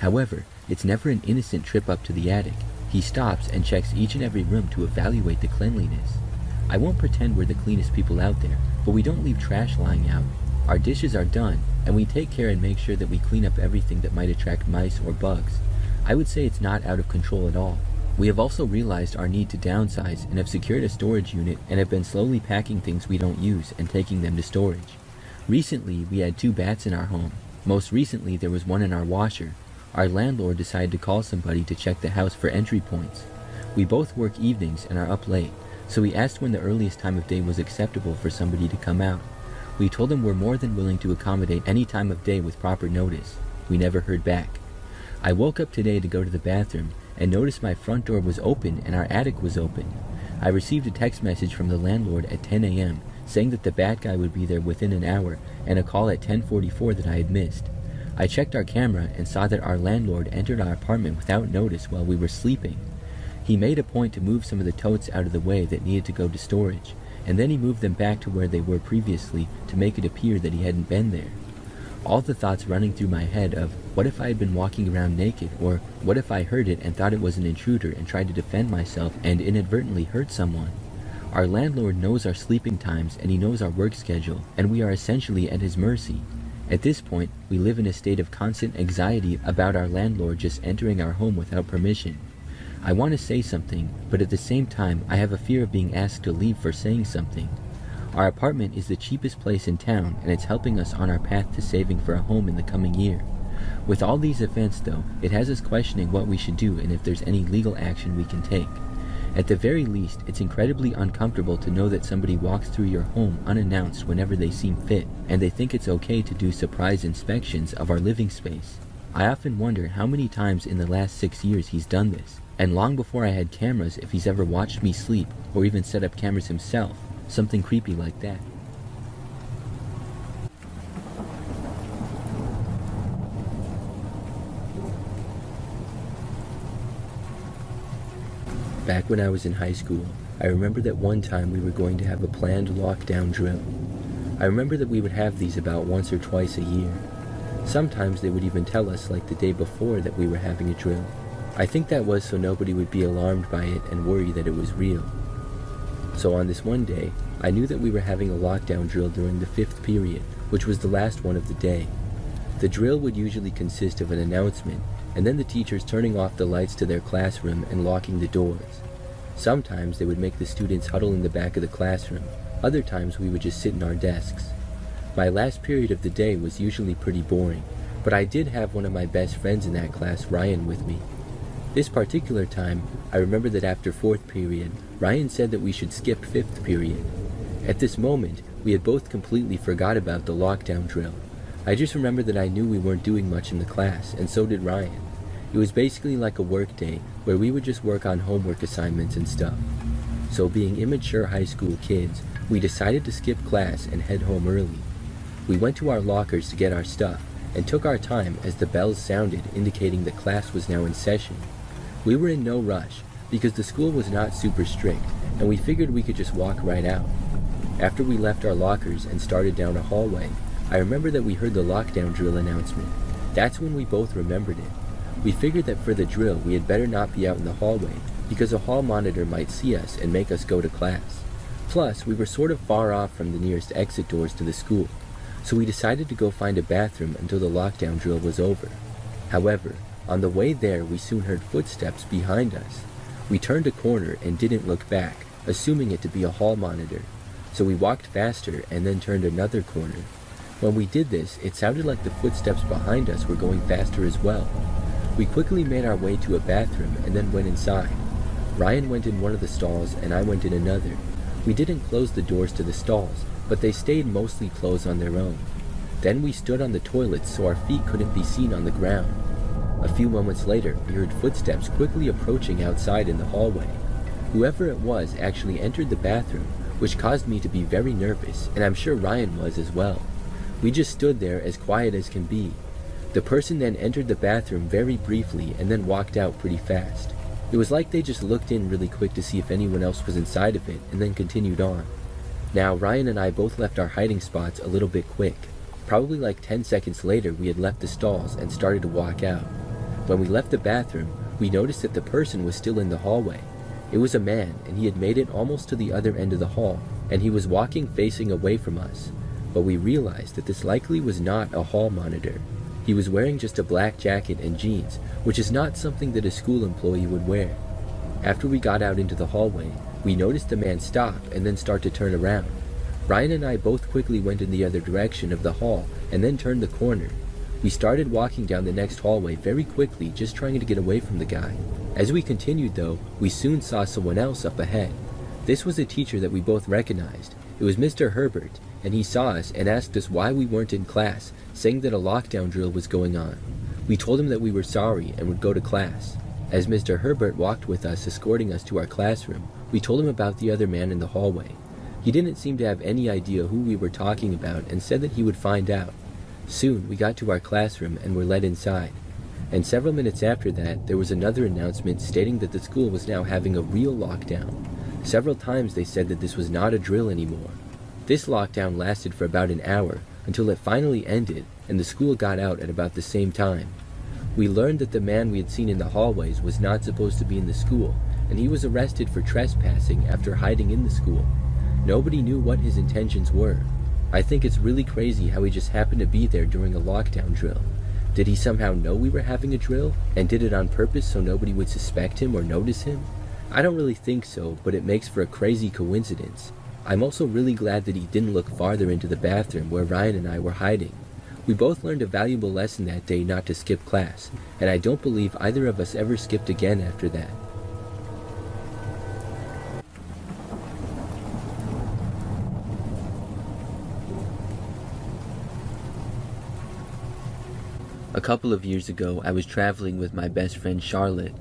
A: However, it's never an innocent trip up to the attic. He stops and checks each and every room to evaluate the cleanliness. I won't pretend we're the cleanest people out there, but we don't leave trash lying out. Our dishes are done, and we take care and make sure that we clean up everything that might attract mice or bugs. I would say it's not out of control at all. We have also realized our need to downsize and have secured a storage unit and have been slowly packing things we don't use and taking them to storage. Recently, we had 2 bats in our home. Most recently, there was one in our washer. Our landlord decided to call somebody to check the house for entry points. We both work evenings and are up late, so we asked when the earliest time of day was acceptable for somebody to come out. We told him we're more than willing to accommodate any time of day with proper notice. We never heard back. I woke up today to go to the bathroom and noticed my front door was open and our attic was open. I received a text message from the landlord at 10 a.m. saying that the bat guy would be there within an hour and a call at 10:44 that I had missed. I checked our camera and saw that our landlord entered our apartment without notice while we were sleeping. He made a point to move some of the totes out of the way that needed to go to storage, and then he moved them back to where they were previously to make it appear that he hadn't been there. All the thoughts running through my head of, what if I had been walking around naked, or what if I heard it and thought it was an intruder and tried to defend myself and inadvertently hurt someone? Our landlord knows our sleeping times and he knows our work schedule, and we are essentially at his mercy. At this point, we live in a state of constant anxiety about our landlord just entering our home without permission. I want to say something, but at the same time, I have a fear of being asked to leave for saying something. Our apartment is the cheapest place in town, and it's helping us on our path to saving for a home in the coming year. With all these events, though, it has us questioning what we should do and if there's any legal action we can take. At the very least, it's incredibly uncomfortable to know that somebody walks through your home unannounced whenever they seem fit, and they think it's okay to do surprise inspections of our living space. I often wonder how many times in the last 6 years he's done this, and long before I had cameras, if he's ever watched me sleep, or even set up cameras himself, something creepy like that. Back when I was in high school, I remember that one time we were going to have a planned lockdown drill. I remember that we would have these about once or twice a year. Sometimes they would even tell us like the day before that we were having a drill. I think that was so nobody would be alarmed by it and worry that it was real. So on this one day, I knew that we were having a lockdown drill during the 5th period, which was the last one of the day. The drill would usually consist of an announcement, and then the teachers turning off the lights to their classroom and locking the doors. Sometimes they would make the students huddle in the back of the classroom. Other times we would just sit in our desks. My last period of the day was usually pretty boring, but I did have one of my best friends in that class, Ryan, with me. This particular time, I remember that after 4th period, Ryan said that we should skip 5th period. At this moment, we had both completely forgot about the lockdown drill. I just remember that I knew we weren't doing much in the class, and so did Ryan. It was basically like a work day, where we would just work on homework assignments and stuff. So being immature high school kids, we decided to skip class and head home early. We went to our lockers to get our stuff, and took our time as the bells sounded, indicating that class was now in session. We were in no rush, because the school was not super strict, and we figured we could just walk right out. After we left our lockers and started down a hallway, I remember that we heard the lockdown drill announcement. That's when we both remembered it. We figured that for the drill we had better not be out in the hallway, because a hall monitor might see us and make us go to class. Plus, we were sort of far off from the nearest exit doors to the school, so we decided to go find a bathroom until the lockdown drill was over. However, on the way there we soon heard footsteps behind us. We turned a corner and didn't look back, assuming it to be a hall monitor. So we walked faster and then turned another corner. When we did this, it sounded like the footsteps behind us were going faster as well. We quickly made our way to a bathroom and then went inside. Ryan went in one of the stalls and I went in another. We didn't close the doors to the stalls, but they stayed mostly closed on their own. Then we stood on the toilets so our feet couldn't be seen on the ground. A few moments later, we heard footsteps quickly approaching outside in the hallway. Whoever it was actually entered the bathroom, which caused me to be very nervous, and I'm sure Ryan was as well. We just stood there as quiet as can be. The person then entered the bathroom very briefly and then walked out pretty fast. It was like they just looked in really quick to see if anyone else was inside of it and then continued on. Now, Ryan and I both left our hiding spots a little bit quick. Probably like 10 seconds later, we had left the stalls and started to walk out. When we left the bathroom, we noticed that the person was still in the hallway. It was a man, and he had made it almost to the other end of the hall, and he was walking facing away from us. But we realized that this likely was not a hall monitor. He was wearing just a black jacket and jeans, which is not something that a school employee would wear. After we got out into the hallway, we noticed the man stop and then start to turn around. Ryan and I both quickly went in the other direction of the hall and then turned the corner. We started walking down the next hallway very quickly, just trying to get away from the guy. As we continued though, we soon saw someone else up ahead. This was a teacher that we both recognized. It was Mr. Herbert, and he saw us and asked us why we weren't in class, saying that a lockdown drill was going on. We told him that we were sorry and would go to class. As Mr. Herbert walked with us, escorting us to our classroom, we told him about the other man in the hallway. He didn't seem to have any idea who we were talking about and said that he would find out. Soon we got to our classroom and were led inside. And several minutes after that, there was another announcement stating that the school was now having a real lockdown. Several times they said that this was not a drill anymore. This lockdown lasted for about an hour until it finally ended and the school got out at about the same time. We learned that the man we had seen in the hallways was not supposed to be in the school, and he was arrested for trespassing after hiding in the school. Nobody knew what his intentions were. I think it's really crazy how he just happened to be there during a lockdown drill. Did he somehow know we were having a drill and did it on purpose so nobody would suspect him or notice him? I don't really think so, but it makes for a crazy coincidence. I'm also really glad that he didn't look farther into the bathroom where Ryan and I were hiding. We both learned a valuable lesson that day not to skip class, and I don't believe either of us ever skipped again after that. A couple of years ago, I was traveling with my best friend Charlotte.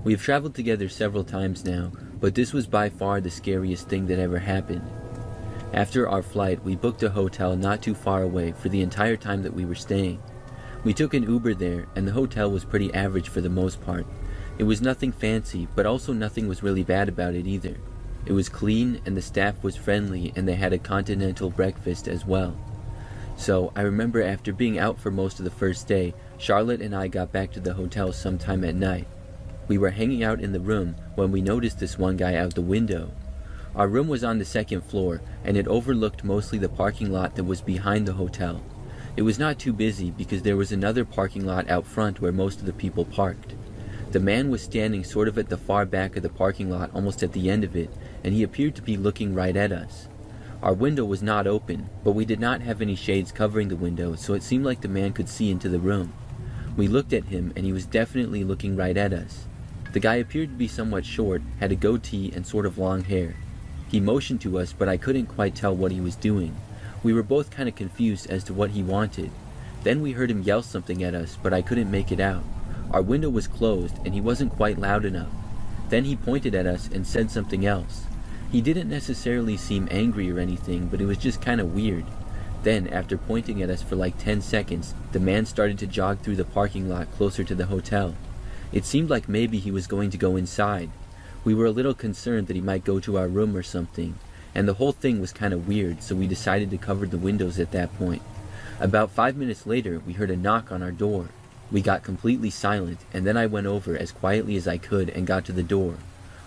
A: We have traveled together several times now, but this was by far the scariest thing that ever happened. After our flight, we booked a hotel not too far away for the entire time that we were staying. We took an Uber there, and the hotel was pretty average for the most part. It was nothing fancy, but also nothing was really bad about it either. It was clean, and the staff was friendly, and they had a continental breakfast as well. So, I remember after being out for most of the first day, Charlotte and I got back to the hotel sometime at night. We were hanging out in the room when we noticed this one guy out the window. Our room was on the second floor, and it overlooked mostly the parking lot that was behind the hotel. It was not too busy because there was another parking lot out front where most of the people parked. The man was standing sort of at the far back of the parking lot, almost at the end of it, and he appeared to be looking right at us. Our window was not open, but we did not have any shades covering the window, so it seemed like the man could see into the room. We looked at him, and he was definitely looking right at us. The guy appeared to be somewhat short, had a goatee, and sort of long hair. He motioned to us, but I couldn't quite tell what he was doing. We were both kind of confused as to what he wanted. Then we heard him yell something at us, but I couldn't make it out. Our window was closed, and he wasn't quite loud enough. Then he pointed at us and said something else. He didn't necessarily seem angry or anything, but it was just kind of weird. Then, after pointing at us for like 10 seconds, the man started to jog through the parking lot closer to the hotel. It seemed like maybe he was going to go inside. We were a little concerned that he might go to our room or something, and the whole thing was kind of weird, so we decided to cover the windows at that point. About 5 minutes later, we heard a knock on our door. We got completely silent, and then I went over as quietly as I could and got to the door.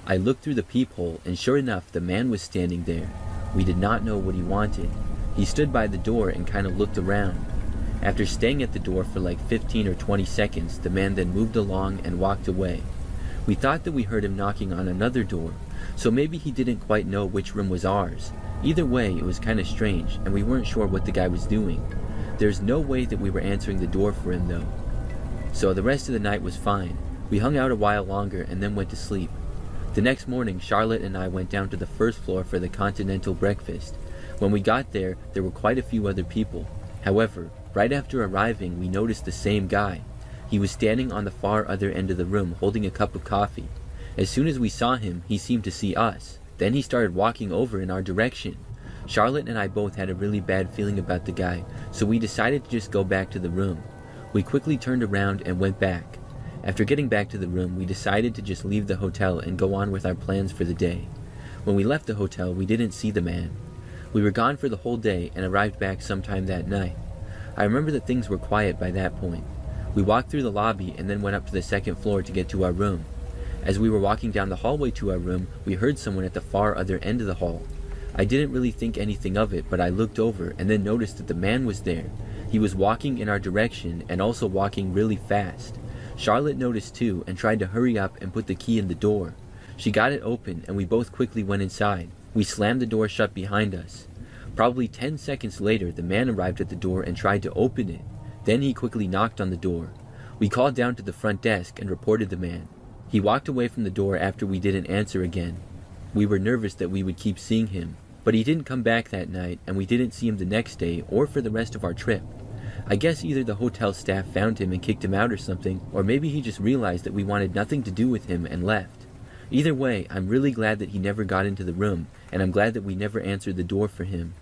A: I looked through the peephole, and sure enough, the man was standing there. We did not know what he wanted. He stood by the door and kind of looked around. After staying at the door for like 15 or 20 seconds, the man then moved along and walked away. We thought that we heard him knocking on another door, so maybe he didn't quite know which room was ours. Either way, it was kind of strange, and we weren't sure what the guy was doing. There's no way that we were answering the door for him though. So the rest of the night was fine. We hung out a while longer and then went to sleep. The next morning, Charlotte and I went down to the first floor for the continental breakfast. When we got there were quite a few other people. However, right after arriving, we noticed the same guy. He was standing on the far other end of the room holding a cup of coffee. As soon as we saw him, he seemed to see us. Then he started walking over in our direction. Charlotte and I both had a really bad feeling about the guy, so we decided to just go back to the room. We quickly turned around and went back. After getting back to the room, we decided to just leave the hotel and go on with our plans for the day. When we left the hotel, we didn't see the man. We were gone for the whole day and arrived back sometime that night. I remember that things were quiet by that point. We walked through the lobby and then went up to the second floor to get to our room. As we were walking down the hallway to our room, we heard someone at the far other end of the hall. I didn't really think anything of it, but I looked over and then noticed that the man was there. He was walking in our direction and also walking really fast. Charlotte noticed too and tried to hurry up and put the key in the door. She got it open and we both quickly went inside. We slammed the door shut behind us. Probably 10 seconds later, the man arrived at the door and tried to open it. Then he quickly knocked on the door. We called down to the front desk and reported the man. He walked away from the door after we didn't answer again. We were nervous that we would keep seeing him, but he didn't come back that night and we didn't see him the next day or for the rest of our trip. I guess either the hotel staff found him and kicked him out or something, or maybe he just realized that we wanted nothing to do with him and left. Either way, I'm really glad that he never got into the room, and I'm glad that we never answered the door for him.